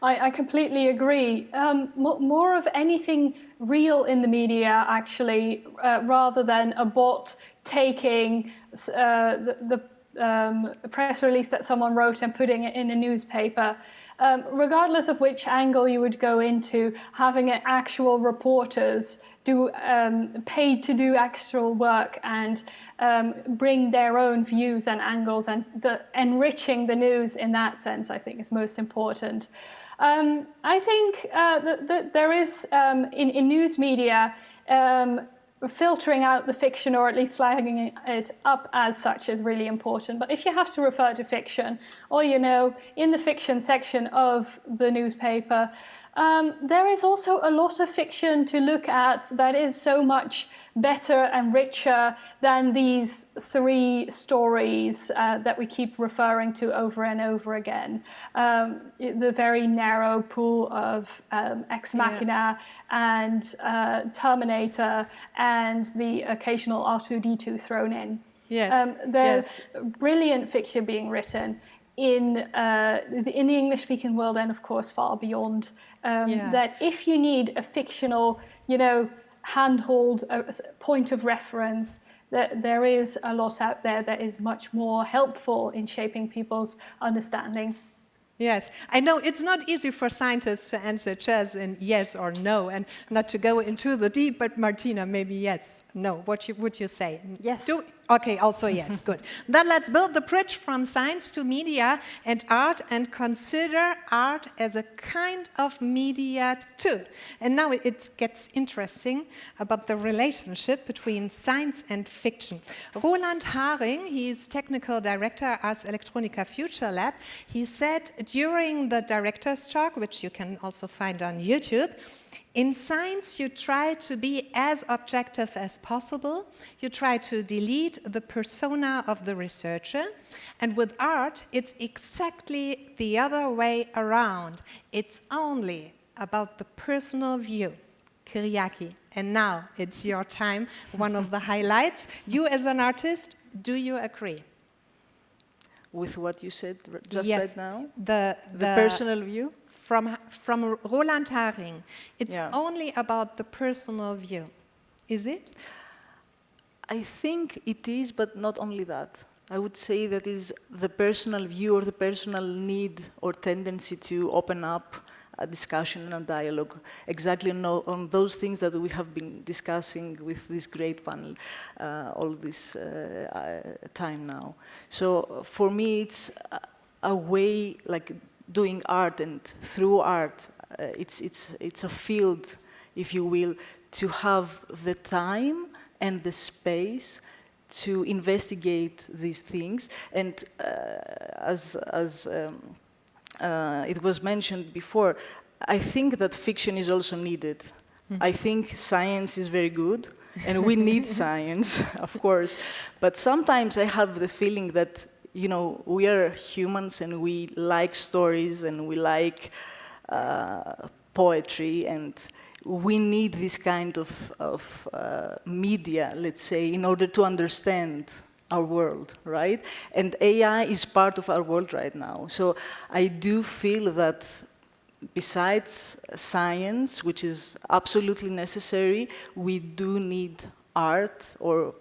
I completely agree. More of anything real in the media, actually, rather than a bot taking the press release that someone wrote and putting it in a newspaper. Regardless of which angle you would go into, having actual reporters paid to do actual work and bring their own views and angles, and enriching the news in that sense, I think, is most important. I think that there is, in news media, filtering out the fiction, or at least flagging it up as such, is really important. But if you have to refer to fiction, or, you know, in the fiction section of the newspaper, there is also a lot of fiction to look at that is so much better and richer than these three stories that we keep referring to over and over again. The very narrow pool of Ex Machina and Terminator, and the occasional R2-D2 thrown in. Yes. There's brilliant fiction being written in the English-speaking world, and of course far beyond. That if you need a fictional, you know, handhold point of reference, that there is a lot out there that is much more helpful in shaping people's understanding. Yes, I know it's not easy for scientists to answer chess in yes or no, and not to go into the deep, but Martina, maybe yes, no. What would you say? Yes. Okay, also yes, good. Then let's build the bridge from science to media and art, and consider art as a kind of media too. And now it gets interesting about the relationship between science and fiction. Roland Haring, he's technical director, Ars Electronica Future Lab, he said during the director's talk, which you can also find on YouTube, in science, you try to be as objective as possible. You try to delete the persona of the researcher. And with art, it's exactly the other way around. It's only about the personal view. Kyriaki. And now it's your time, one of the highlights. You as an artist, do you agree? With what you said just Yes, right now? The personal view? From Roland Haring, it's Yeah. only about the personal view. Is it? I think it is, but not only that. I would say that is the personal view or the personal need or tendency to open up a discussion and a dialogue exactly on those things that we have been discussing with this great panel all this time now. So for me, it's a way like doing art, and through art, it's a field, if you will, to have the time and the space to investigate these things. And as it was mentioned before, I think that fiction is also needed. Mm-hmm. I think science is very good, and we need science, of course. But sometimes I have the feeling that, you know, we are humans and we like stories and we like poetry, and we need this kind of media, let's say, in order to understand our world, right? And AI is part of our world right now. So I do feel that besides science, which is absolutely necessary, we do need art or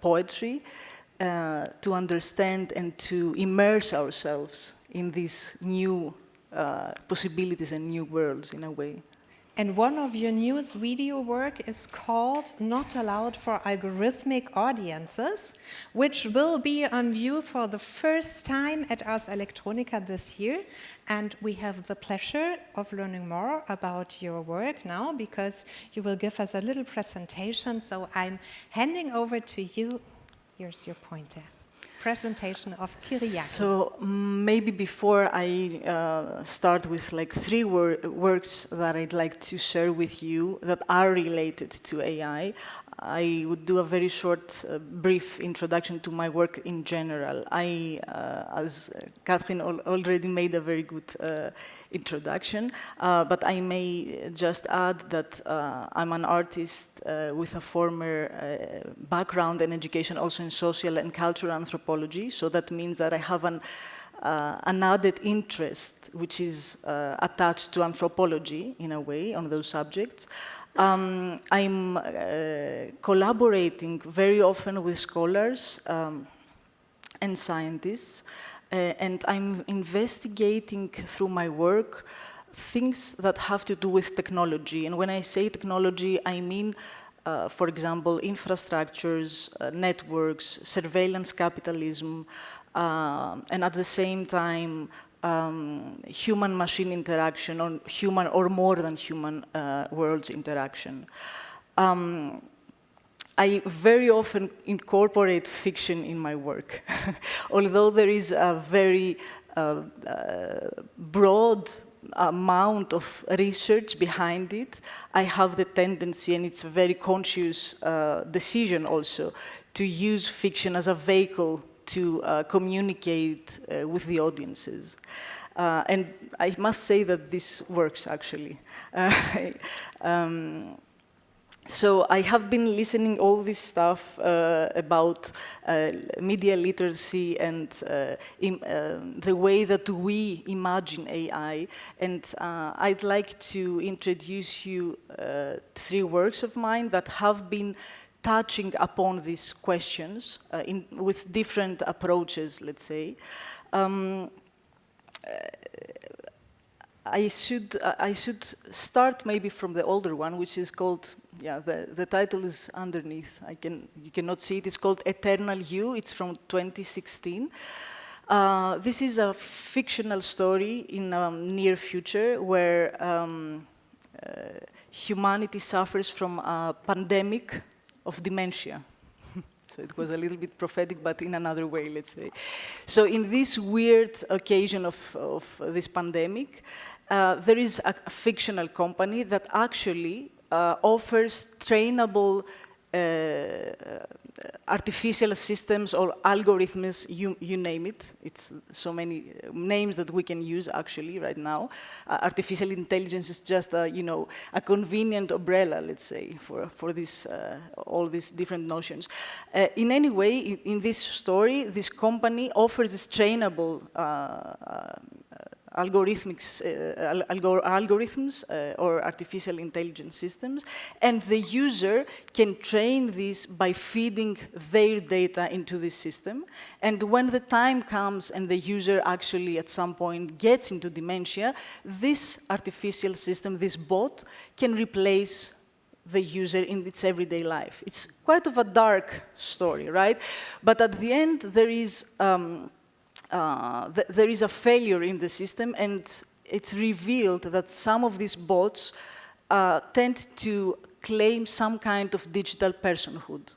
poetry to understand and to immerse ourselves in these new possibilities and new worlds, in a way. And one of your newest video work is called Not Allowed for Algorithmic Audiences, which will be on view for the first time at Ars Electronica this year. And we have the pleasure of learning more about your work now, because you will give us a little presentation. So I'm handing over to you. Here's your pointer. Presentation of Kyriaki. So maybe before I start with like three works that I'd like to share with you that are related to AI, I would do a very short, brief introduction to my work in general. As Katrin already made a very good introduction, but I may just add that I'm an artist with a former background and education also in social and cultural anthropology, so that means that I have an added interest which is attached to anthropology in a way on those subjects. I'm collaborating very often with scholars and scientists, and I'm investigating through my work things that have to do with technology. And when I say technology, I mean, for example, infrastructures, networks, surveillance capitalism, and at the same time, human-machine interaction, or human or more than human worlds interaction. I very often incorporate fiction in my work, although there is a very broad amount of research behind it. I have the tendency, and it's a very conscious decision also, to use fiction as a vehicle to communicate with the audiences. And I must say that this works, actually. So I have been listening all this stuff about media literacy and the way that we imagine AI. And I'd like to introduce you three works of mine that have been touching upon these questions with different approaches, let's say. I should start maybe from the older one, which is called, yeah, the title is underneath. You cannot see it. It's called Eternal You. It's from 2016. This is a fictional story in a near future where humanity suffers from a pandemic of dementia. So it was a little bit prophetic, but in another way, let's say. So in this weird occasion of this pandemic, there is a fictional company that actually offers trainable artificial systems or algorithms, you name it. It's so many names that we can use actually right now. Artificial intelligence is just a convenient umbrella, let's say, for this, all these different notions. In any way, in this story, this company offers this trainable algorithms or artificial intelligence systems, and the user can train this by feeding their data into this system. And when the time comes and the user actually at some point gets into dementia, this artificial system, this bot, can replace the user in its everyday life. It's quite of a dark story, right? But at the end, there is a failure in the system, and it's revealed that some of these bots tend to claim some kind of digital personhood.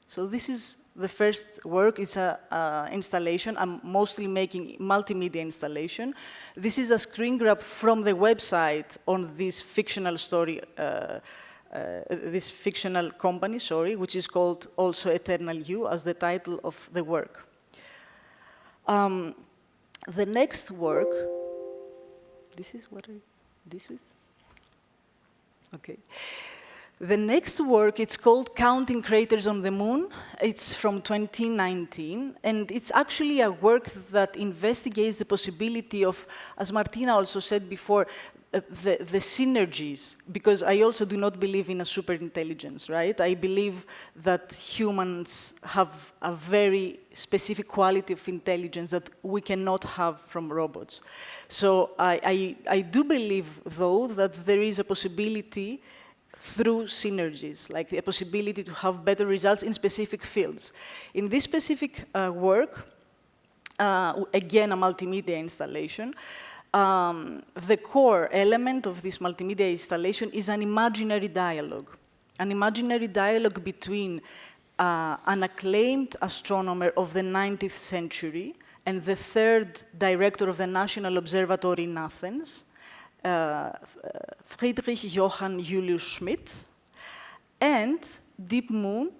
So this is the first work. It's an installation. I'm mostly making multimedia installation. This is a screen grab from the website on this fictional story, this fictional company, which is called also Eternal You, as the title of the work. The next work, this is what this is? Okay. The next work, it's called Counting Craters on the Moon. It's from 2019, and it's actually a work that investigates the possibility of, as Martina also said before, the synergies, because I also do not believe in a superintelligence, right? I believe that humans have a very specific quality of intelligence that we cannot have from robots. So I do believe, though, that there is a possibility through synergies, like the possibility to have better results in specific fields. In this specific work, again, a multimedia installation, the core element of this multimedia installation is an imaginary dialogue between an acclaimed astronomer of the 19th century and the third director of the National Observatory in Athens, Friedrich Johann Julius Schmidt, and Deep Moon,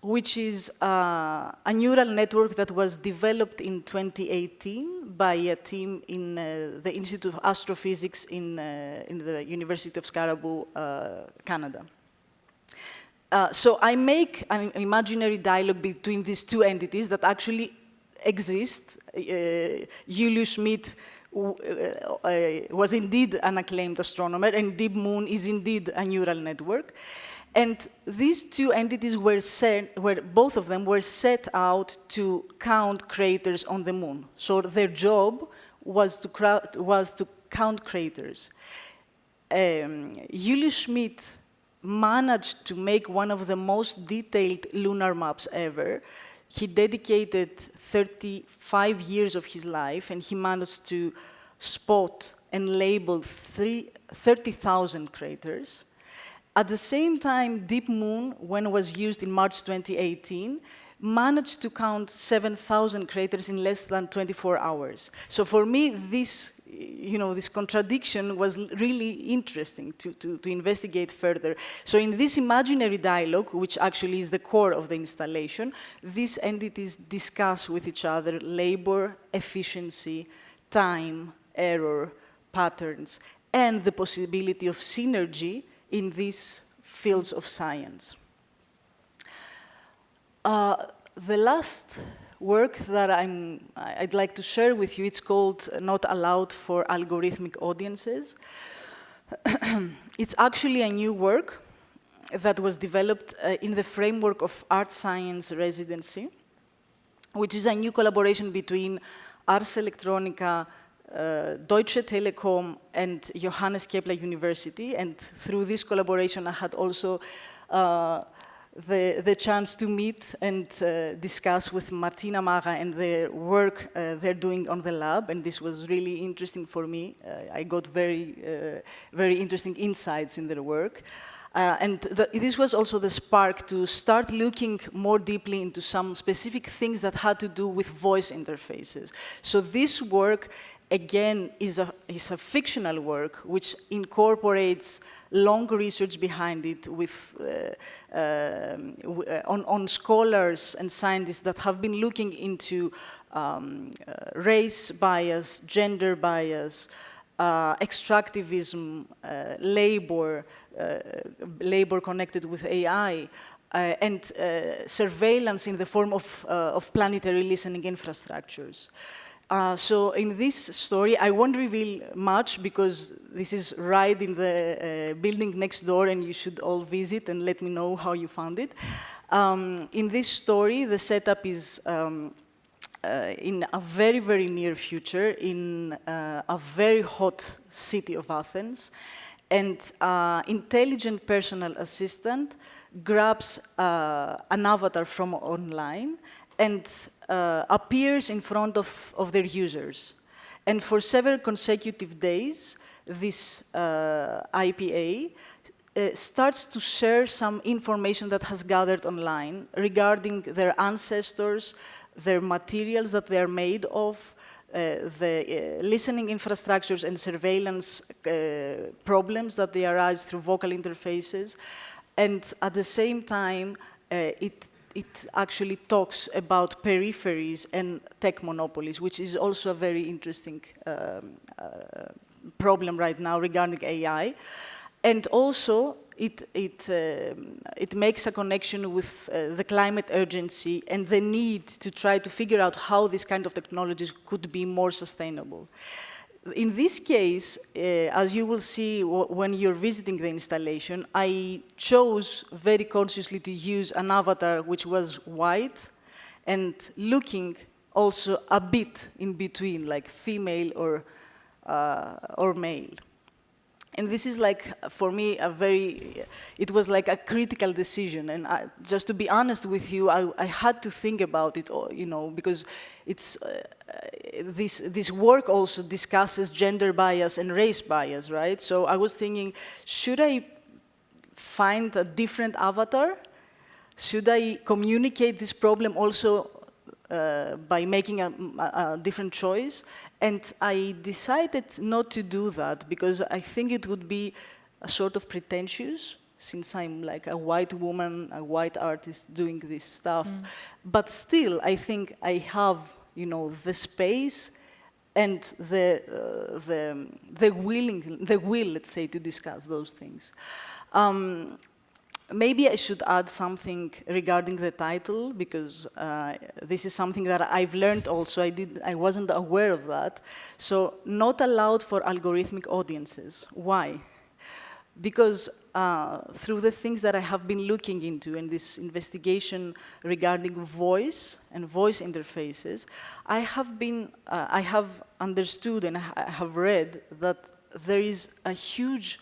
which is a neural network that was developed in 2018 by a team in the Institute of Astrophysics in the University of Scarborough, Canada. So I make an imaginary dialogue between these two entities that actually exist. Julius Schmidt was indeed an acclaimed astronomer, and Deep Moon is indeed a neural network. And these two entities both of them were set out to count craters on the moon. So their job was to count craters. Julius Schmidt managed to make one of the most detailed lunar maps ever. He dedicated 35 years of his life, and he managed to spot and label 30,000 craters. At the same time, Deep Moon, when it was used in March 2018, managed to count 7,000 craters in less than 24 hours. So for me, this contradiction was really interesting to investigate further. So in this imaginary dialogue, which actually is the core of the installation, these entities discuss with each other labor, efficiency, time, error, patterns, and the possibility of synergy in these fields of science. The last work that I'd like to share with you, it's called Not Allowed for Algorithmic Audiences. It's actually a new work that was developed in the framework of Art Science Residency, which is a new collaboration between Ars Electronica, Deutsche Telekom, and Johannes Kepler University. And through this collaboration, I had also the chance to meet and discuss with Martina and the work they're doing on the lab, and this was really interesting for me. I got very interesting insights in their work. This was also the spark to start looking more deeply into some specific things that had to do with voice interfaces. So this work, again, is a fictional work which incorporates long research behind it with, on scholars and scientists that have been looking into race bias, gender bias, extractivism, labor connected with AI, and surveillance in the form of planetary listening infrastructures. So in this story, I won't reveal much because this is right in the building next door and you should all visit and let me know how you found it. In this story, the setup is in a very, very near future in a very hot city of Athens. And intelligent personal assistant grabs an avatar from online and appears in front of their users. And for several consecutive days, this IPA starts to share some information that has gathered online regarding their ancestors, their materials that they are made of, the listening infrastructures and surveillance problems that they arise through vocal interfaces. And at the same time, it actually talks about peripheries and tech monopolies, which is also a very interesting problem right now regarding AI. And also, it makes a connection with the climate urgency and the need to try to figure out how these kind of technologies could be more sustainable. In this case, as you will see when you're visiting the installation, I chose very consciously to use an avatar which was white and looking also a bit in between, like female or male. And this is like, for me, it was like a critical decision. And just to be honest with you, I had to think about it, you know, because it's, this work also discusses gender bias and race bias, right? So I was thinking, should I find a different avatar? Should I communicate this problem also by making a different choice? And I decided not to do that because I think it would be a sort of pretentious, since I'm like a white woman, a white artist doing this stuff. But still, I think I have, you know, the space and the will, let's say, to discuss those things. Maybe I should add something regarding the title, because this is something that I've learned also. I wasn't aware of that. So, not allowed for algorithmic audiences. Why? Because through the things that I have been looking into in this investigation regarding voice and voice interfaces, I have understood and I have read that there is a huge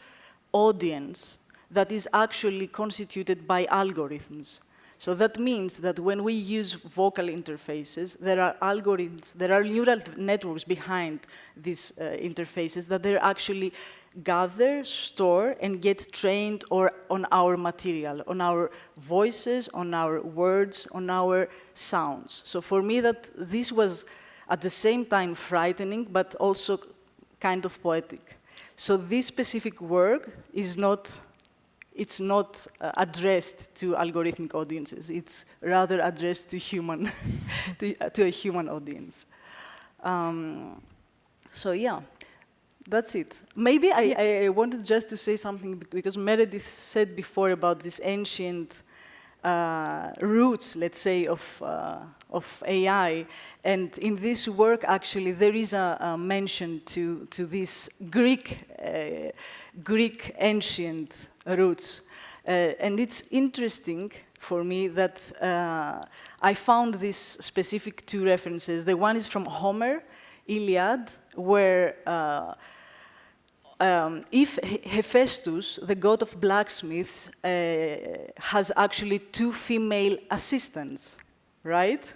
audience that is actually constituted by algorithms. So that means that when we use vocal interfaces, there are algorithms, there are neural networks behind these interfaces that they actually gather, store, and get trained on our material, on our voices, on our words, on our sounds. So for me, this was at the same time frightening, but also kind of poetic. So this specific work is not addressed to algorithmic audiences. It's rather addressed to human, to a human audience. So yeah, that's it. Maybe I wanted just to say something because Meredith said before about this ancient roots, let's say, of AI. And in this work, actually, there is a mention to this Greek ancient roots. And it's interesting for me that I found these specific two references. The one is from Homer, Iliad, where if Hephaestus, the god of blacksmiths, has actually two female assistants, right?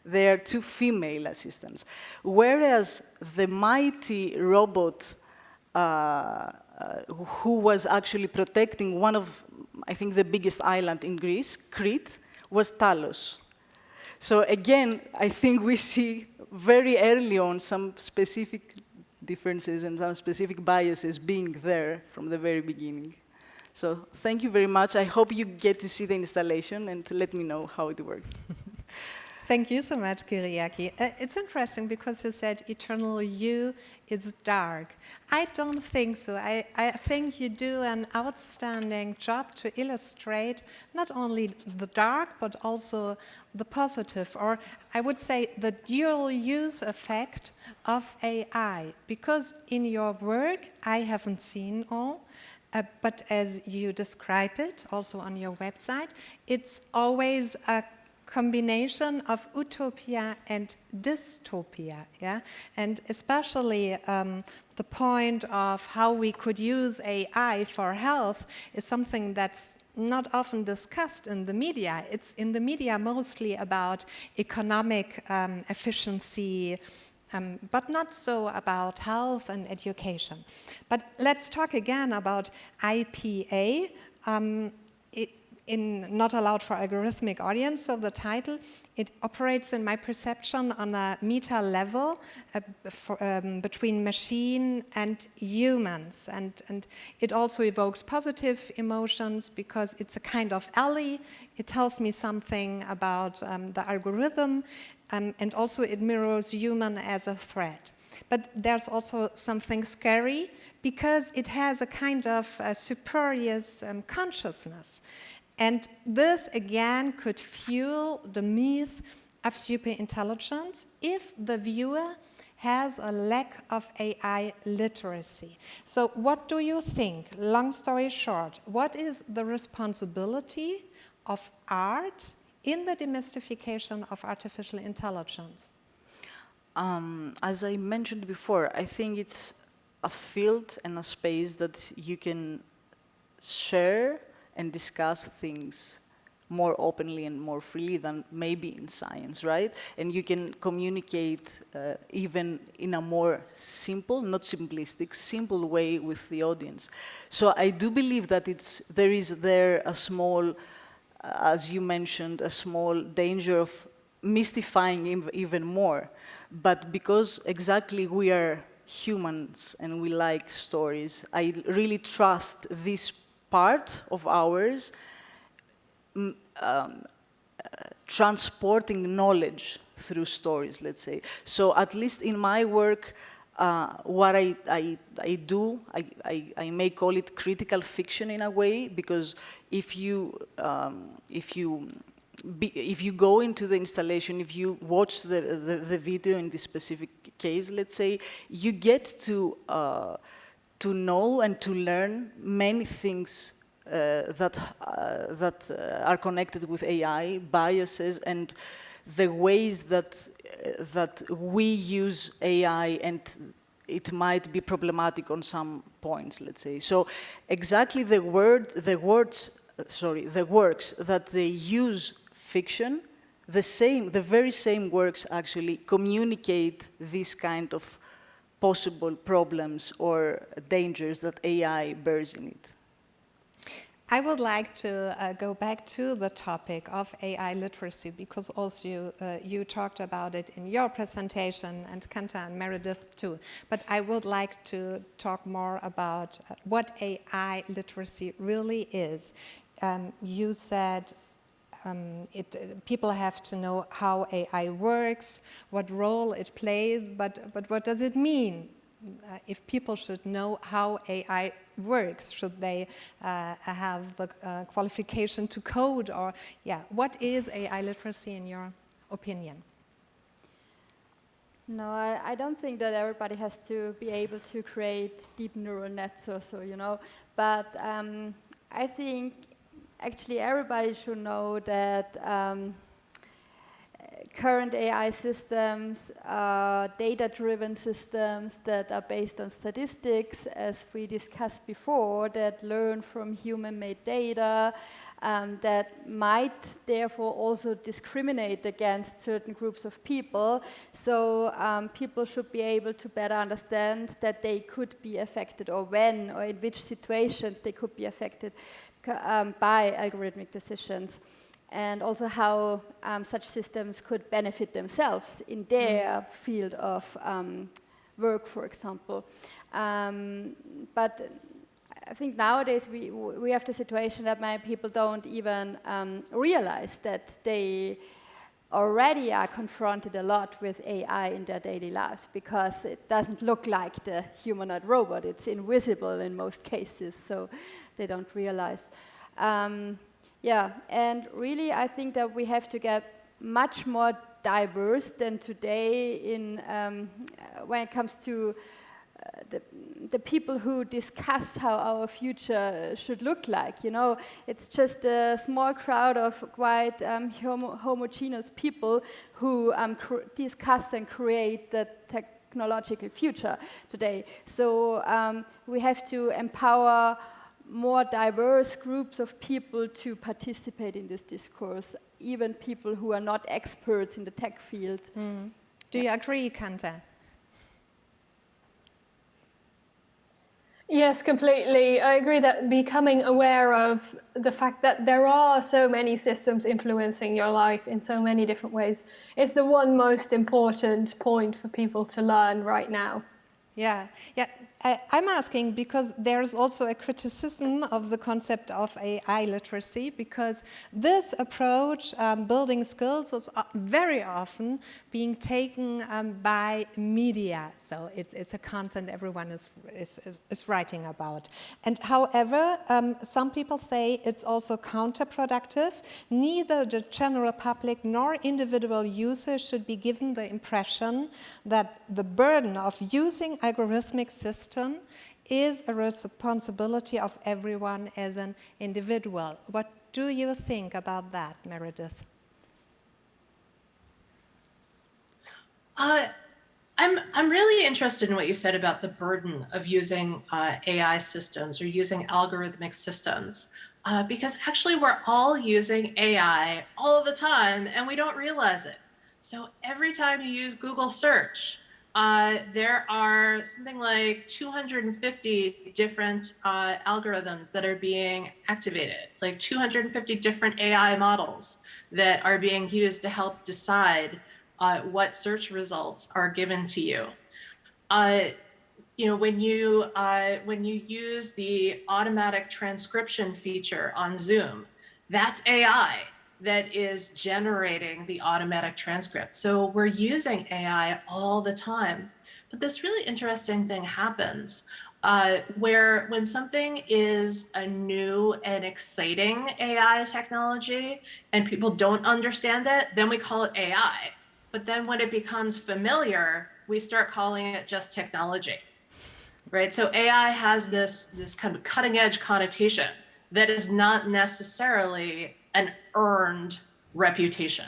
There are two female assistants. Whereas the mighty robot who was actually protecting one of, I think, the biggest island in Greece, Crete, was Talos. So again, I think we see very early on some specific differences and some specific biases being there from the very beginning. So thank you very much. I hope you get to see the installation and let me know how it worked. Thank you so much, Kyriaki. It's interesting because you said eternal you is dark. I don't think so. I think you do an outstanding job to illustrate not only the dark, but also the positive, or I would say the dual use effect of AI. Because in your work, I haven't seen all, but as you describe it, also on your website, it's always a combination of utopia and dystopia, yeah? And especially the point of how we could use AI for health is something that's not often discussed in the media. It's in the media mostly about economic efficiency, but not so about health and education. But let's talk again about IPA. In Not Allowed for Algorithmic Audience, so the title, it operates in my perception on a meta level between machine and humans. And it also evokes positive emotions because it's a kind of ally. It tells me something about the algorithm, and also it mirrors human as a threat. But there's also something scary because it has a kind of spurious consciousness. And this, again, could fuel the myth of superintelligence if the viewer has a lack of AI literacy. So what do you think? Long story short, what is the responsibility of art in the demystification of artificial intelligence? As I mentioned before, I think it's a field and a space that you can share and discuss things more openly and more freely than maybe in science, right? And you can communicate even in a more simple, not simplistic, simple way with the audience. So I do believe that there is a small, as you mentioned, a small danger of mystifying even more. But because exactly we are humans and we like stories, I really trust this part of ours transporting knowledge through stories, let's say. So at least in my work, what I do, I may call it critical fiction in a way, because if you go into the installation, if you watch the video in this specific case, let's say, you get to know and to learn many things that are connected with AI, biases, and the ways that we use AI, and it might be problematic on some points, let's say. So exactly the works that they use fiction, the very same works actually communicate this kind of possible problems or dangers that AI bears in it. I would like to go back to the topic of AI literacy, because also you talked about it in your presentation, and Kanta and Meredith too. But I would like to talk more about what AI literacy really is. You said people have to know how AI works, what role it plays, but what does it mean? If people should know how AI works, should they have the qualification to code, or what is AI literacy in your opinion? No, I don't think that everybody has to be able to create deep neural nets or so, but I think actually everybody should know that current AI systems are data-driven systems that are based on statistics, as we discussed before, that learn from human-made data, that might therefore also discriminate against certain groups of people. So people should be able to better understand that they could be affected, or when, or in which situations they could be affected by algorithmic decisions. And also how such systems could benefit themselves in their field of work, for example. But I think nowadays we have the situation that many people don't even realize that they already are confronted a lot with AI in their daily lives, because it doesn't look like the humanoid robot. It's invisible in most cases, so they don't realize. Yeah, and really I think that we have to get much more diverse than today in when it comes to the people who discuss how our future should look like. You know, it's just a small crowd of quite homogeneous people who discuss and create the technological future today. So we have to empower more diverse groups of people to participate in this discourse, even people who are not experts in the tech field. Do you agree, Kanta? Yes, completely. I agree that becoming aware of the fact that there are so many systems influencing your life in so many different ways is the one most important point for people to learn right now. Yeah. I'm asking because there's also a criticism of the concept of AI literacy, because this approach, building skills, is very often being taken by media. So it's a content everyone is writing about. And however, some people say it's also counterproductive. Neither the general public nor individual users should be given the impression that the burden of using algorithmic systems is a responsibility of everyone as an individual. What do you think about that, Meredith? I'm really interested in what you said about the burden of using AI systems or using algorithmic systems, because actually we're all using AI all the time and we don't realize it. So every time you use Google search, there are something like 250 different algorithms that are being activated, like 250 different AI models that are being used to help decide what search results are given to you. When you use the automatic transcription feature on Zoom, that's AI that is generating the automatic transcript. So we're using AI all the time. But this really interesting thing happens where when something is a new and exciting AI technology and people don't understand it, then we call it AI. But then when it becomes familiar, we start calling it just technology, right? So AI has this kind of cutting edge connotation that is not necessarily an earned reputation.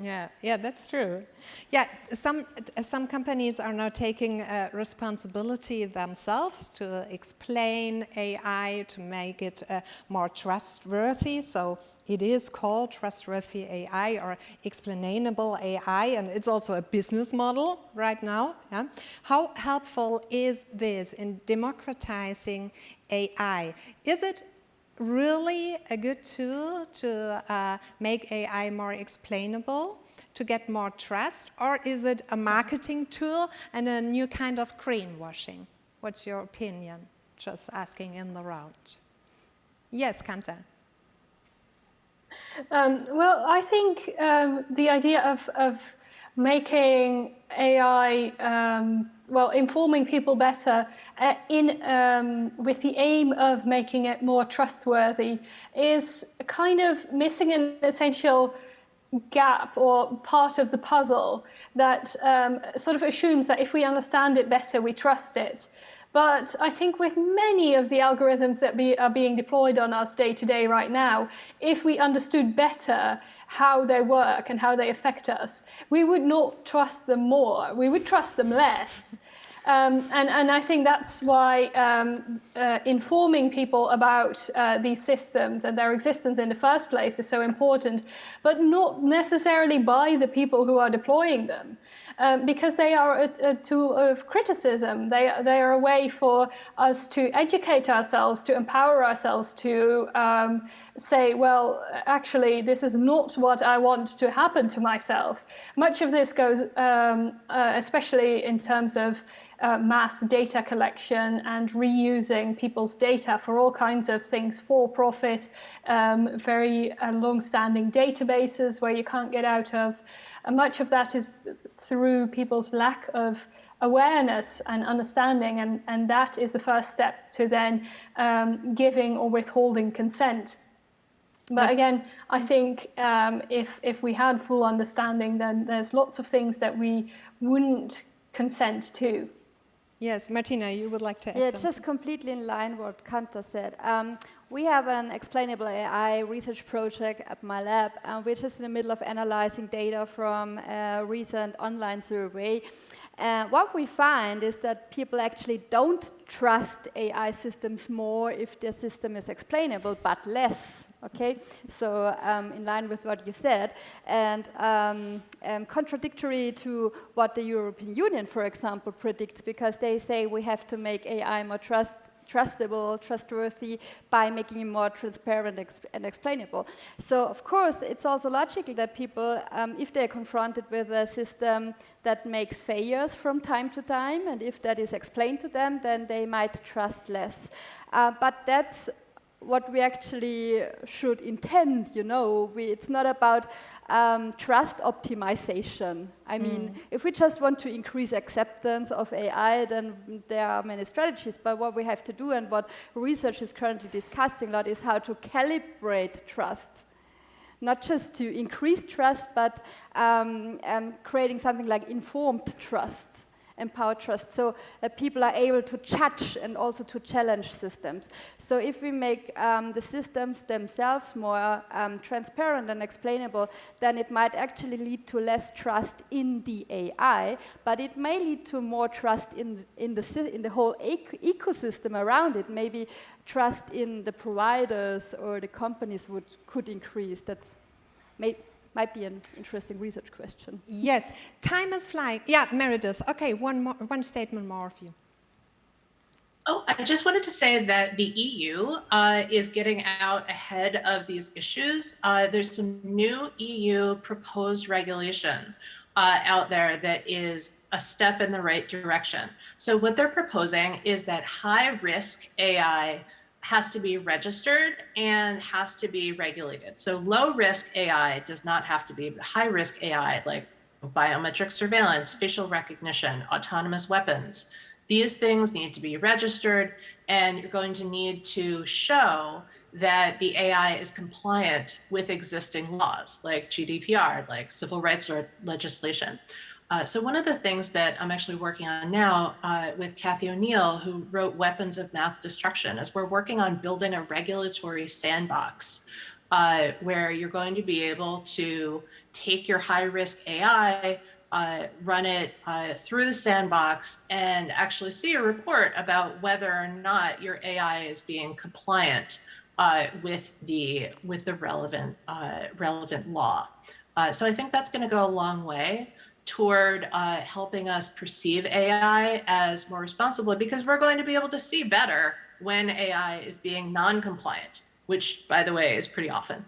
Yeah, that's true. Yeah, some companies are now taking responsibility themselves to explain AI, to make it more trustworthy. So it is called trustworthy AI or explainable AI, and it's also a business model right now. Yeah? How helpful is this in democratizing AI? Is it really a good tool to make AI more explainable, to get more trust, or is it a marketing tool and a new kind of greenwashing? What's your opinion? Just asking in the round. Yes, Kanta. Well, I think the idea of making AI, informing people better with the aim of making it more trustworthy is kind of missing an essential gap or part of the puzzle that sort of assumes that if we understand it better, we trust it. But I think with many of the algorithms that are being deployed on us day to day right now, if we understood better how they work and how they affect us, we would not trust them more. We would trust them less. And I think that's why informing people about these systems and their existence in the first place is so important, but not necessarily by the people who are deploying them. Because they are a tool of criticism. They are a way for us to educate ourselves, to empower ourselves, to say, well, actually, this is not what I want to happen to myself. Much of this goes, especially in terms of mass data collection and reusing people's data for all kinds of things for profit, very long-standing databases where you can't get out of. And much of that is through people's lack of awareness and understanding, and that is the first step to then giving or withholding consent. But again, I think if we had full understanding, then there's lots of things that we wouldn't consent to. Yes, Martina, you would like to add Yeah, something? just completely in line what Kanta said. We have an explainable AI research project at my lab, which is in the middle of analyzing data from a recent online survey. What we find is that people actually don't trust AI systems more if their system is explainable, but less. Okay, so in line with what you said, and contradictory to what the European Union, for example, predicts, because they say we have to make AI more trustable, trustworthy by making it more transparent and explainable. So, of course, it's also logical that people, if they're confronted with a system that makes failures from time to time, and if that is explained to them, then they might trust less. But that's what we actually should intend, you know. It's not about trust optimization. I mean, if we just want to increase acceptance of AI, then there are many strategies. But what we have to do, and what research is currently discussing a lot, is how to calibrate trust. Not just to increase trust, but creating something like informed trust. Empowered trust, so that people are able to judge and also to challenge systems. So if we make the systems themselves more transparent and explainable, then it might actually lead to less trust in the AI, but it may lead to more trust in the whole ecosystem around it. Maybe trust in the providers or the companies could increase. That's might be an interesting research question. Yes, time is flying. Yeah, Meredith. Okay, one statement more of you. Oh, I just wanted to say that the EU is getting out ahead of these issues. There's some new EU proposed regulation out there that is a step in the right direction. So what they're proposing is that high-risk AI has to be registered and has to be regulated. So low-risk AI does not have to be, but high-risk AI, like biometric surveillance, facial recognition, autonomous weapons, these things need to be registered, and you're going to need to show that the AI is compliant with existing laws, like GDPR, like civil rights legislation. So one of the things that I'm actually working on now with Kathy O'Neill, who wrote Weapons of Mass Destruction, is we're working on building a regulatory sandbox where you're going to be able to take your high-risk AI, run it through the sandbox, and actually see a report about whether or not your AI is being compliant with the relevant law. So I think that's going to go a long way toward helping us perceive AI as more responsible, because we're going to be able to see better when AI is being non-compliant, which, by the way, is pretty often.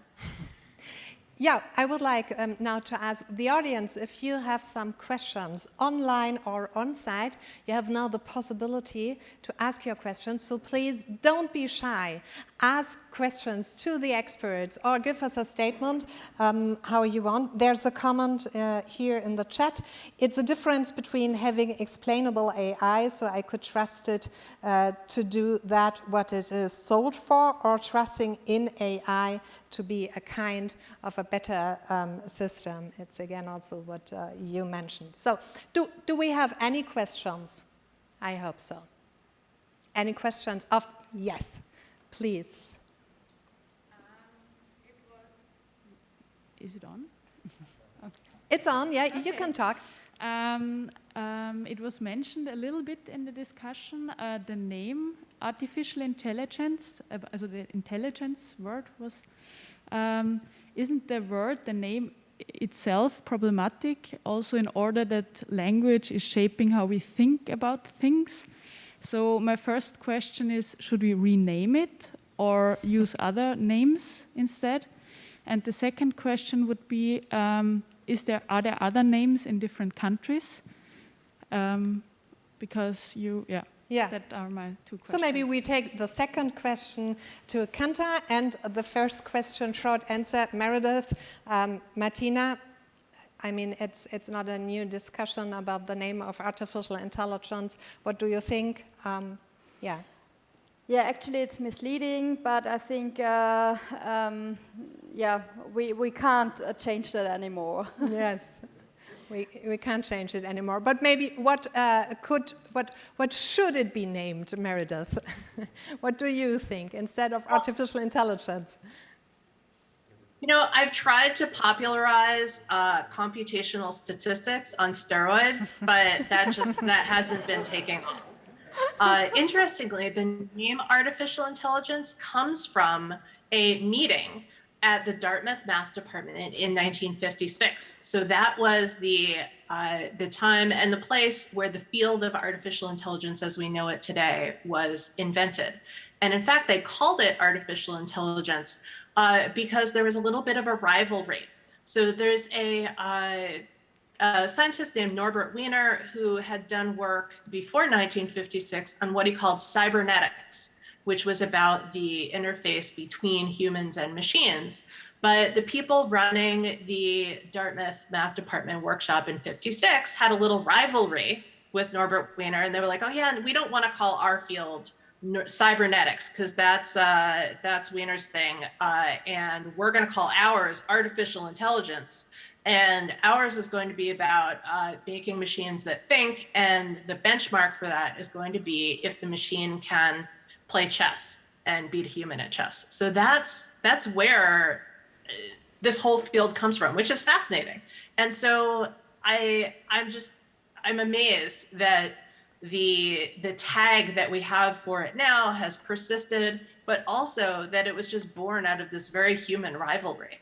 Yeah, I would like now to ask the audience, if you have some questions online or on-site, you have now the possibility to ask your questions. So please don't be shy. Ask questions to the experts or give us a statement how you want. There's a comment here in the chat. It's a difference between having explainable AI, so I could trust it to do that what it is sold for, or trusting in AI to be a kind of a better system. It's again also what you mentioned. So do we have any questions? I hope so. Any questions? Yes, please. Is it on? It's on, yeah, Okay. you can talk. It was mentioned a little bit in the discussion, the name artificial intelligence, also the intelligence word was, isn't the word, the name itself problematic also in order that language is shaping how we think about things? So my first question is, should we rename it or use other names instead? And the second question would be, are there other names in different countries? Because that are my two questions. So maybe we take the second question to Kanta and the first question, short answer, Meredith. Martina, I mean, it's not a new discussion about the name of artificial intelligence. What do you think? Yeah, actually it's misleading, but I think, we can't change that anymore. Yes, we can't change it anymore. But maybe what should it be named, Meredith? What do you think instead of artificial intelligence? You know, I've tried to popularize computational statistics on steroids, but that hasn't been taking off. Interestingly, the name artificial intelligence comes from a meeting at the Dartmouth Math Department in 1956. So that was the time and the place where the field of artificial intelligence as we know it today was invented. And in fact, they called it artificial intelligence because there was a little bit of a rivalry. So there's a scientist named Norbert Wiener who had done work before 1956 on what he called cybernetics, which was about the interface between humans and machines. But the people running the Dartmouth Math Department workshop in 56 had a little rivalry with Norbert Wiener, and they were like, oh yeah, we don't want to call our field cybernetics because that's Wiener's thing, and we're going to call ours artificial intelligence. And ours is going to be about making machines that think, and the benchmark for that is going to be if the machine can play chess and beat a human at chess. So that's where this whole field comes from, which is fascinating. And so I'm amazed that the tag that we have for it now has persisted, but also that it was just born out of this very human rivalry.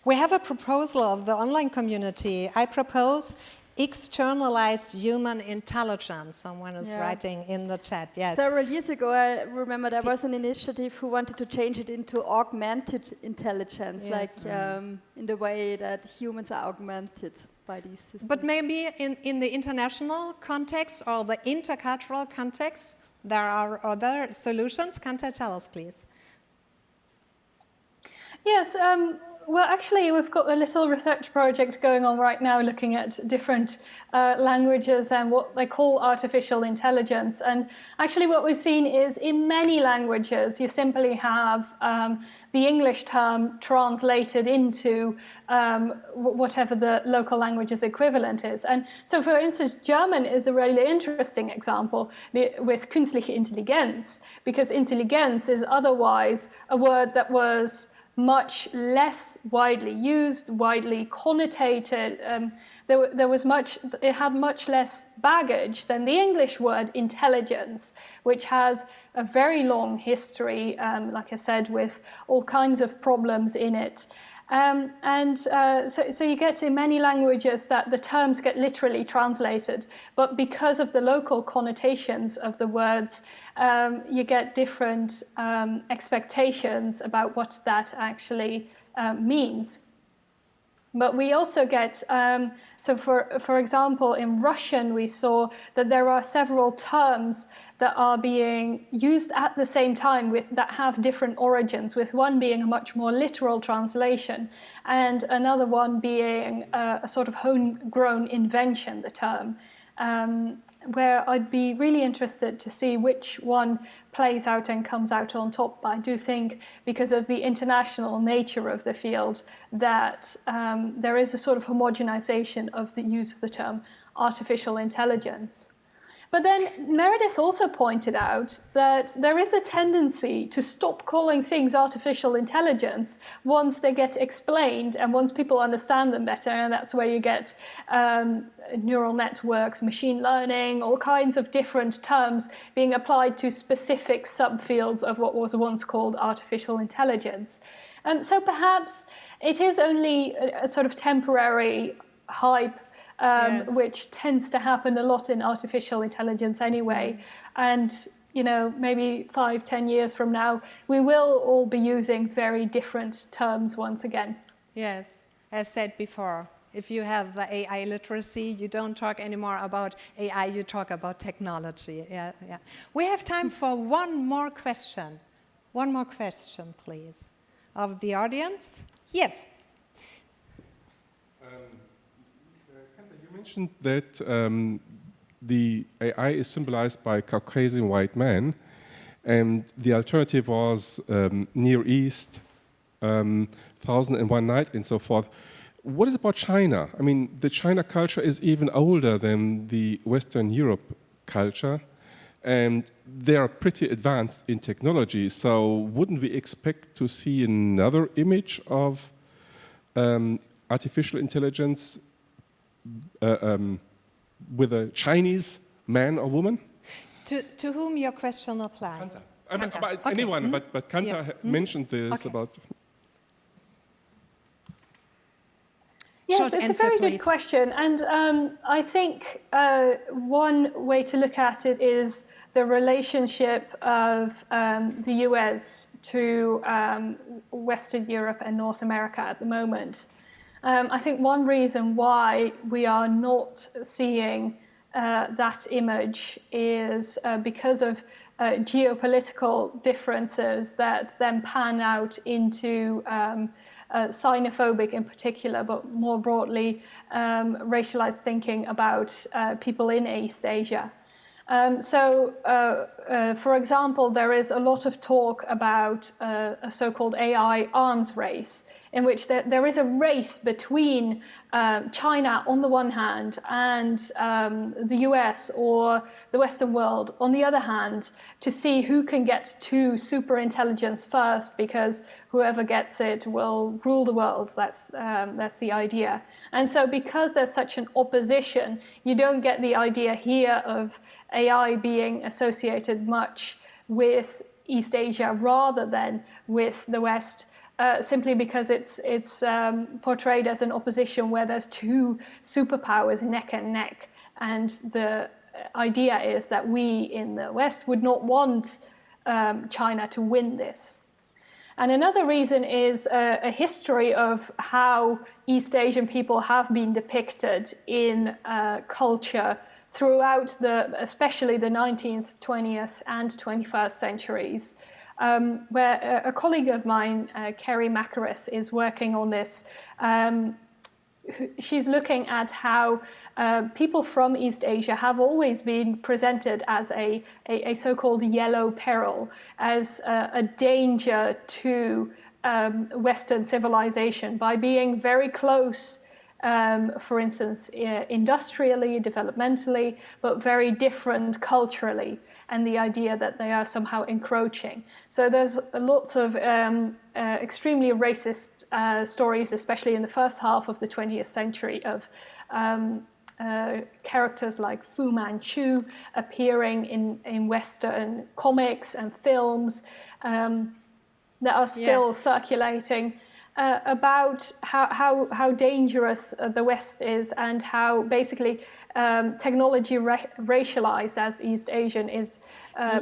We have a proposal of the online community. I propose externalized human intelligence. Someone is writing in the chat, yes. Several years ago, I remember there was an initiative who wanted to change it into augmented intelligence, yes. In the way that humans are augmented by these systems. But maybe in the international context or the intercultural context, there are other solutions. Kanta, tell us, please. Yes, well, actually, we've got a little research project going on right now looking at different languages and what they call artificial intelligence. And actually what we've seen is in many languages, you simply have the English term translated into whatever the local language's equivalent is. And so, for instance, German is a really interesting example with künstliche Intelligenz, because Intelligenz is otherwise a word that was much less widely used, widely connotated. It had much less baggage than the English word intelligence, which has a very long history, like I said, with all kinds of problems in it. So you get in many languages that the terms get literally translated, but because of the local connotations of the words, you get different expectations about what that actually means. But we also get, so for example, in Russian, we saw that there are several terms that are being used at the same time that have different origins, with one being a much more literal translation and another one being a sort of homegrown invention, the term, where I'd be really interested to see which one plays out and comes out on top. But I do think, because of the international nature of the field, that there is a sort of homogenization of the use of the term artificial intelligence. But then Meredith also pointed out that there is a tendency to stop calling things artificial intelligence once they get explained and once people understand them better, and that's where you get neural networks, machine learning, all kinds of different terms being applied to specific subfields of what was once called artificial intelligence. So perhaps it is only a sort of temporary hype, yes, which tends to happen a lot in artificial intelligence anyway. And, you know, maybe 5-10 years from now, we will all be using very different terms once again. Yes, as said before, if you have the AI literacy, you don't talk anymore about AI, you talk about technology. Yeah, yeah. We have time for one more question. One more question, please, of the audience. Yes. Kanta, you mentioned that the AI is symbolized by Caucasian white men, and the alternative was Near East, 1001 Night, and so forth. What is about China? I mean, the China culture is even older than the Western Europe culture, and they are pretty advanced in technology, so wouldn't we expect to see another image of artificial intelligence with a Chinese man or woman? To whom your question applies? Kanta. About anyone, but Kanta mentioned this about... Yes, it's a very good question, and I think one way to look at it is the relationship of the US to Western Europe and North America at the moment. I think one reason why we are not seeing that image is because of geopolitical differences that then pan out into xenophobic in particular, but more broadly racialized thinking about people in East Asia. For example, there is a lot of talk about a so-called AI arms race, in which there is a race between China on the one hand and the US or the Western world on the other hand, to see who can get to super intelligence first, because whoever gets it will rule the world. That's the idea. And so because there's such an opposition, you don't get the idea here of AI being associated much with East Asia rather than with the West. Simply because it's portrayed as an opposition where there's two superpowers neck and neck, and the idea is that we in the West would not want China to win this. And another reason is a history of how East Asian people have been depicted in culture throughout especially the 19th, 20th, and 21st centuries. Where a colleague of mine, Kerry Meredith, is working on this. She's looking at how people from East Asia have always been presented as a so-called yellow peril, as a danger to Western civilization by being very close, for instance, industrially, developmentally, but very different culturally, and the idea that they are somehow encroaching. So there's lots of extremely racist stories, especially in the first half of the 20th century, of characters like Fu Manchu appearing in Western comics and films that are still circulating. About how dangerous the West is, and how basically technology racialized as East Asian is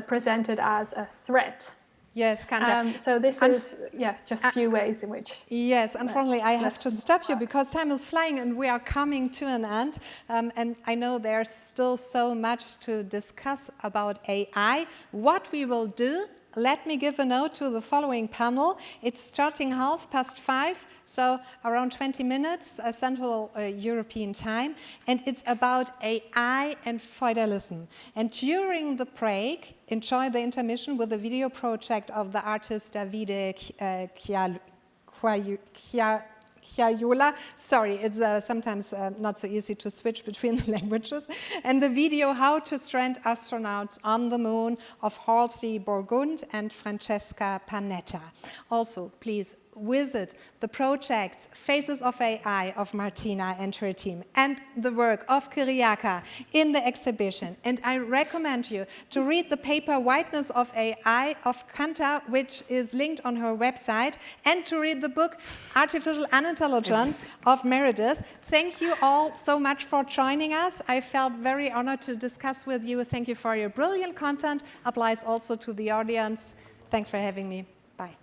presented as a threat. Yes, Kanta. So this is just a few ways in which... Yes, unfortunately I have to stop you because time is flying and we are coming to an end. And I know there's still so much to discuss about AI. What we will do, let me give a note to the following panel. It's starting 5:30, so around 20 minutes, Central European time, and it's about AI and feudalism. And during the break, enjoy the intermission with the video project of the artist Davide Hyayula. Sorry, it's sometimes not so easy to switch between the languages. And the video How to Strand Astronauts on the Moon of Halsey Burgund and Francesca Panetta. Also, please visit the projects Faces of AI of Martina and her team and the work of Kyriaki in the exhibition. And I recommend you to read the paper Whiteness of AI of Kanta, which is linked on her website, and to read the book Artificial Unintelligence of Meredith. Thank you all so much for joining us. I felt very honored to discuss with you. Thank you for your brilliant content. Applies also to the audience. Thanks for having me. Bye.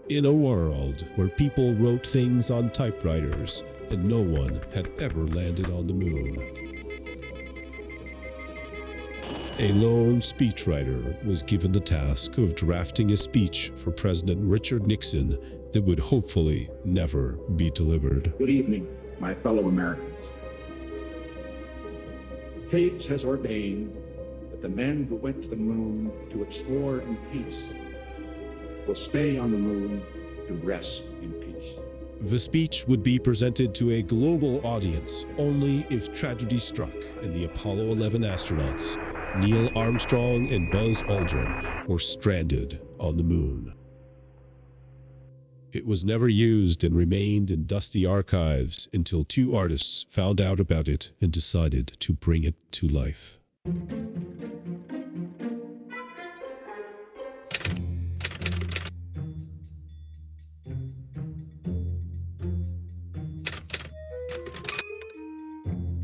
In a world where people wrote things on typewriters and no one had ever landed on the moon, a lone speechwriter was given the task of drafting a speech for President Richard Nixon that would hopefully never be delivered. Good evening, my fellow Americans. Fate has ordained that the men who went to the moon to explore in peace will stay on the moon to rest in peace. The speech would be presented to a global audience only if tragedy struck and the Apollo 11 astronauts, Neil Armstrong and Buzz Aldrin, were stranded on the moon. It was never used and remained in dusty archives until two artists found out about it and decided to bring it to life.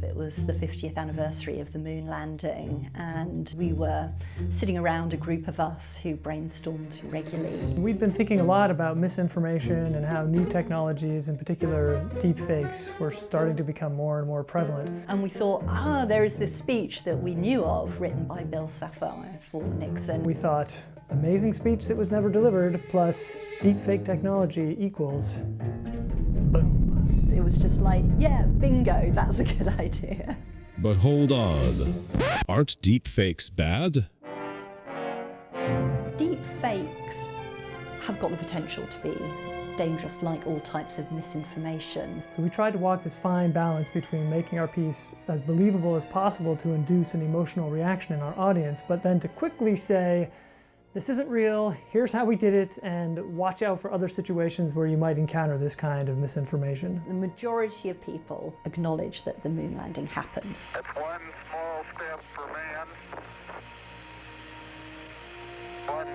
It was the 50th anniversary of the moon landing, and we were sitting around, a group of us who brainstormed regularly. We've been thinking a lot about misinformation and how new technologies, in particular deepfakes, were starting to become more and more prevalent. And we thought, there is this speech that we knew of written by Bill Sapphire for Nixon. We thought, amazing speech that was never delivered plus deepfake technology equals boom. It was just like, yeah, bingo, that's a good idea. But hold on, aren't deepfakes bad? Deepfakes have got the potential to be dangerous, like all types of misinformation. So we tried to walk this fine balance between making our piece as believable as possible to induce an emotional reaction in our audience, but then to quickly say, this isn't real, here's how we did it, and watch out for other situations where you might encounter this kind of misinformation. The majority of people acknowledge that the moon landing happens. That's one small step for man, one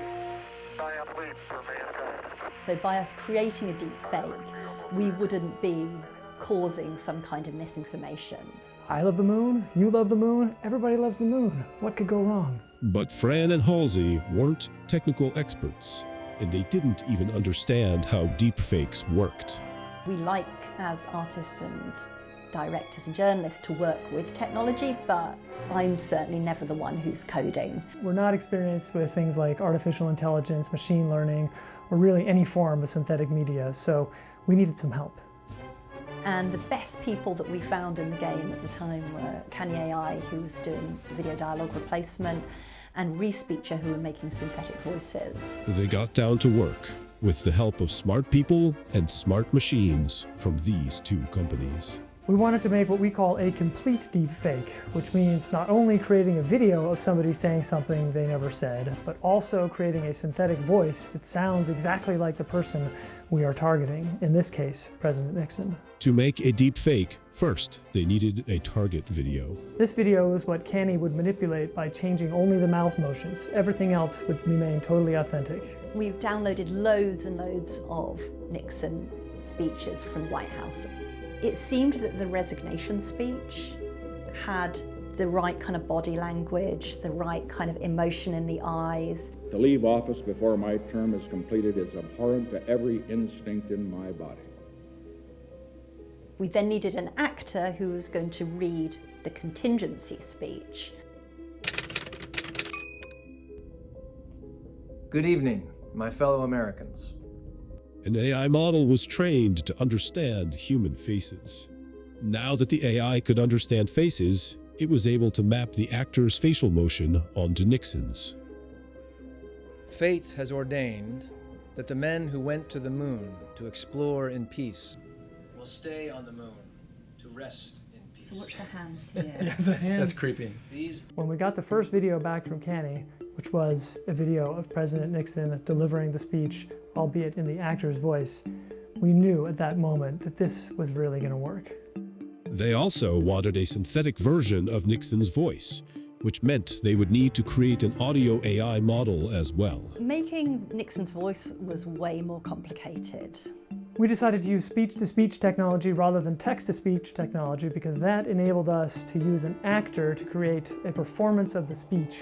giant leap for mankind. So by us creating a deep fake, we wouldn't be causing some kind of misinformation. I love the moon, you love the moon, everybody loves the moon. What could go wrong? But Fran and Halsey weren't technical experts, and they didn't even understand how deepfakes worked. We like, as artists and directors and journalists, to work with technology, but I'm certainly never the one who's coding. We're not experienced with things like artificial intelligence, machine learning, or really any form of synthetic media, so we needed some help. And the best people that we found in the game at the time were Canny AI, who was doing video dialogue replacement, and Respeecher, who were making synthetic voices. They got down to work with the help of smart people and smart machines from these two companies. We wanted to make what we call a complete deep fake, which means not only creating a video of somebody saying something they never said, but also creating a synthetic voice that sounds exactly like the person we are targeting, in this case, President Nixon. To make a deep fake, first they needed a target video. This video is what Canny would manipulate by changing only the mouth motions. Everything else would remain totally authentic. We've downloaded loads and loads of Nixon speeches from the White House. It seemed that the resignation speech had the right kind of body language, the right kind of emotion in the eyes. To leave office before my term is completed is abhorrent to every instinct in my body. We then needed an actor who was going to read the contingency speech. Good evening, my fellow Americans. An AI model was trained to understand human faces. Now that the AI could understand faces, it was able to map the actor's facial motion onto Nixon's. Fate has ordained that the men who went to the moon to explore in peace will stay on the moon to rest in peace. So watch the hands here. Yeah, the hands. That's creepy. When we got the first video back from Canny, which was a video of President Nixon delivering the speech, albeit in the actor's voice, we knew at that moment that this was really going to work. They also wanted a synthetic version of Nixon's voice, which meant they would need to create an audio AI model as well. Making Nixon's voice was way more complicated. We decided to use speech-to-speech technology rather than text-to-speech technology because that enabled us to use an actor to create a performance of the speech,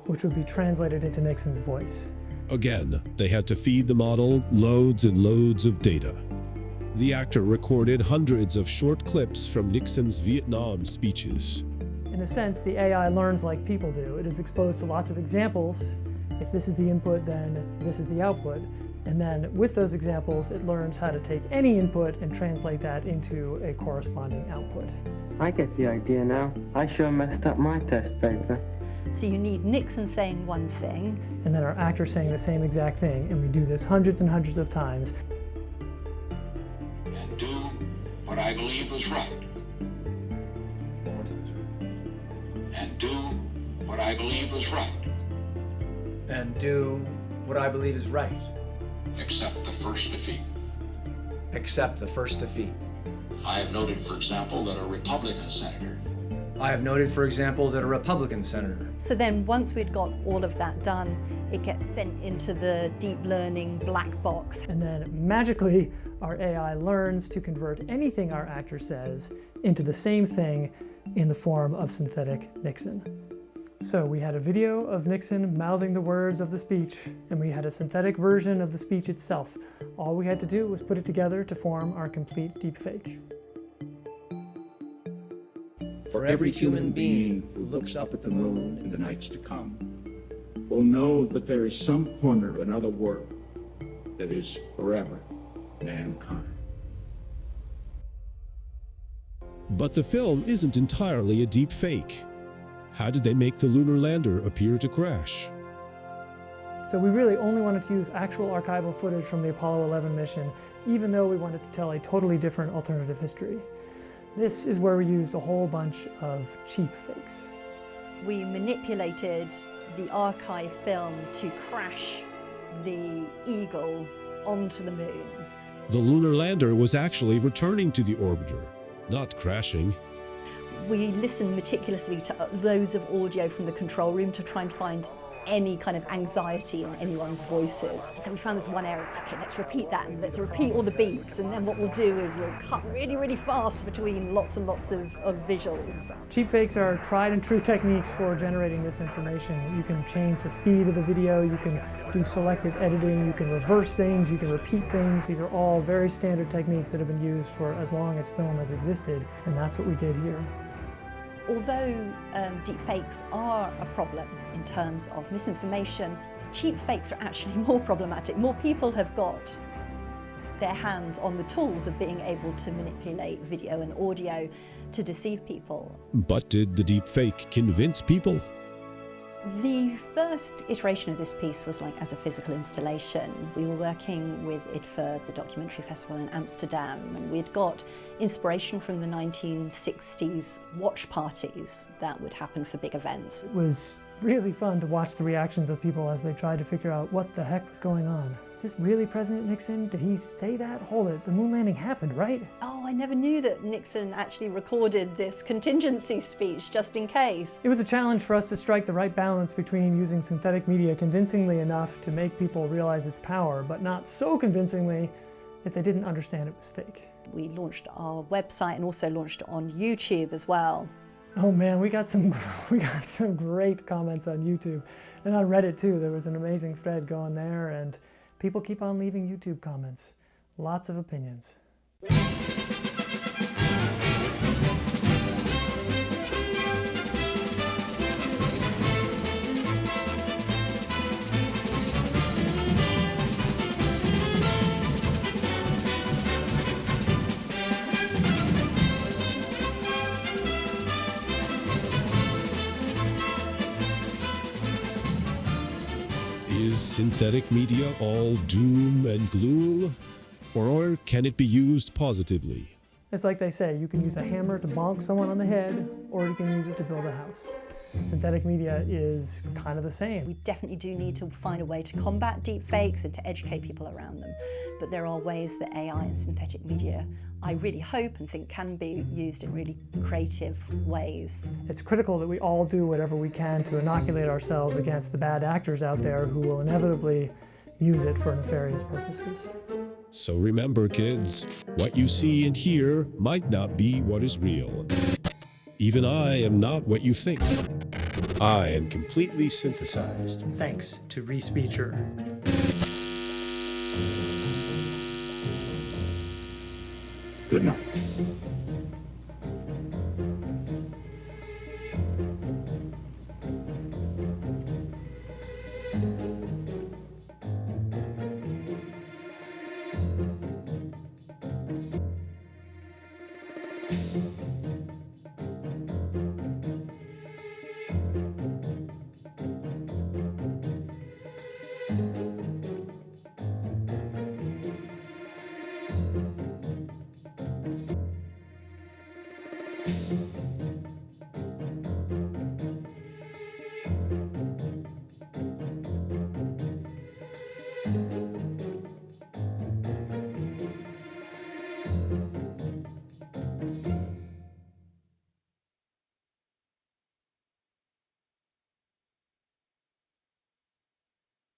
which would be translated into Nixon's voice. Again, they had to feed the model loads and loads of data. The actor recorded hundreds of short clips from Nixon's Vietnam speeches. In a sense, the AI learns like people do. It is exposed to lots of examples. If this is the input, then this is the output. And then with those examples, it learns how to take any input and translate that into a corresponding output. I get the idea now. I sure messed up my test paper. So you need Nixon saying one thing. And then our actor saying the same exact thing. And we do this hundreds and hundreds of times. And do what I believe is right. And do what I believe is right. And do what I believe is right. Accept the first defeat. Accept the first defeat. I have noted, for example, that a Republican senator. So then once we'd got all of that done, it gets sent into the deep learning black box. And then magically, our AI learns to convert anything our actor says into the same thing in the form of synthetic Nixon. So we had a video of Nixon mouthing the words of the speech, and we had a synthetic version of the speech itself. All we had to do was put it together to form our complete deepfake. For every human being who looks up at the moon in the nights to come will know that there is some corner of another world that is forever mankind. But the film isn't entirely a deep fake. How did they make the lunar lander appear to crash? So we really only wanted to use actual archival footage from the Apollo 11 mission, even though we wanted to tell a totally different alternative history. This is where we used a whole bunch of cheap fakes. We manipulated the archive film to crash the Eagle onto the moon. The lunar lander was actually returning to the orbiter, not crashing. We listened meticulously to loads of audio from the control room to try and find any kind of anxiety in anyone's voices. So we found this one area, okay, let's repeat that and let's repeat all the beeps, and then what we'll do is we'll cut really, really fast between lots and lots of visuals. Cheap fakes are tried and true techniques for generating this information. You can change the speed of the video, you can do selective editing, you can reverse things, you can repeat things. These are all very standard techniques that have been used for as long as film has existed, and that's what we did here. Although deepfakes are a problem in terms of misinformation, cheap fakes are actually more problematic. More people have got their hands on the tools of being able to manipulate video and audio to deceive people. But did the deep fake convince people? The first iteration of this piece was like as a physical installation. We were working with it for the documentary festival in Amsterdam, and we'd got inspiration from the 1960s watch parties that would happen for big events. It was really fun to watch the reactions of people as they tried to figure out what the heck was going on. Is this really President Nixon? Did he say that? Hold it, the moon landing happened, right? Oh, I never knew that Nixon actually recorded this contingency speech just in case. It was a challenge for us to strike the right balance between using synthetic media convincingly enough to make people realize its power, but not so convincingly that they didn't understand it was fake. We launched our website and also launched it on YouTube as well. Oh man, we got some great comments on YouTube, and on Reddit too. There was an amazing thread going there, and people keep on leaving YouTube comments. Lots of opinions. synthetic media all doom and gloom? Or can it be used positively? It's like they say, you can use a hammer to bonk someone on the head, or you can use it to build a house. Synthetic media is kind of the same. We definitely do need to find a way to combat deepfakes and to educate people around them. But there are ways that AI and synthetic media, I really hope and think, can be used in really creative ways. It's critical that we all do whatever we can to inoculate ourselves against the bad actors out there who will inevitably use it for nefarious purposes. So remember, kids, what you see and hear might not be what is real. Even I am not what you think. I am completely synthesized. Thanks to Respeecher. Good night. Thank you.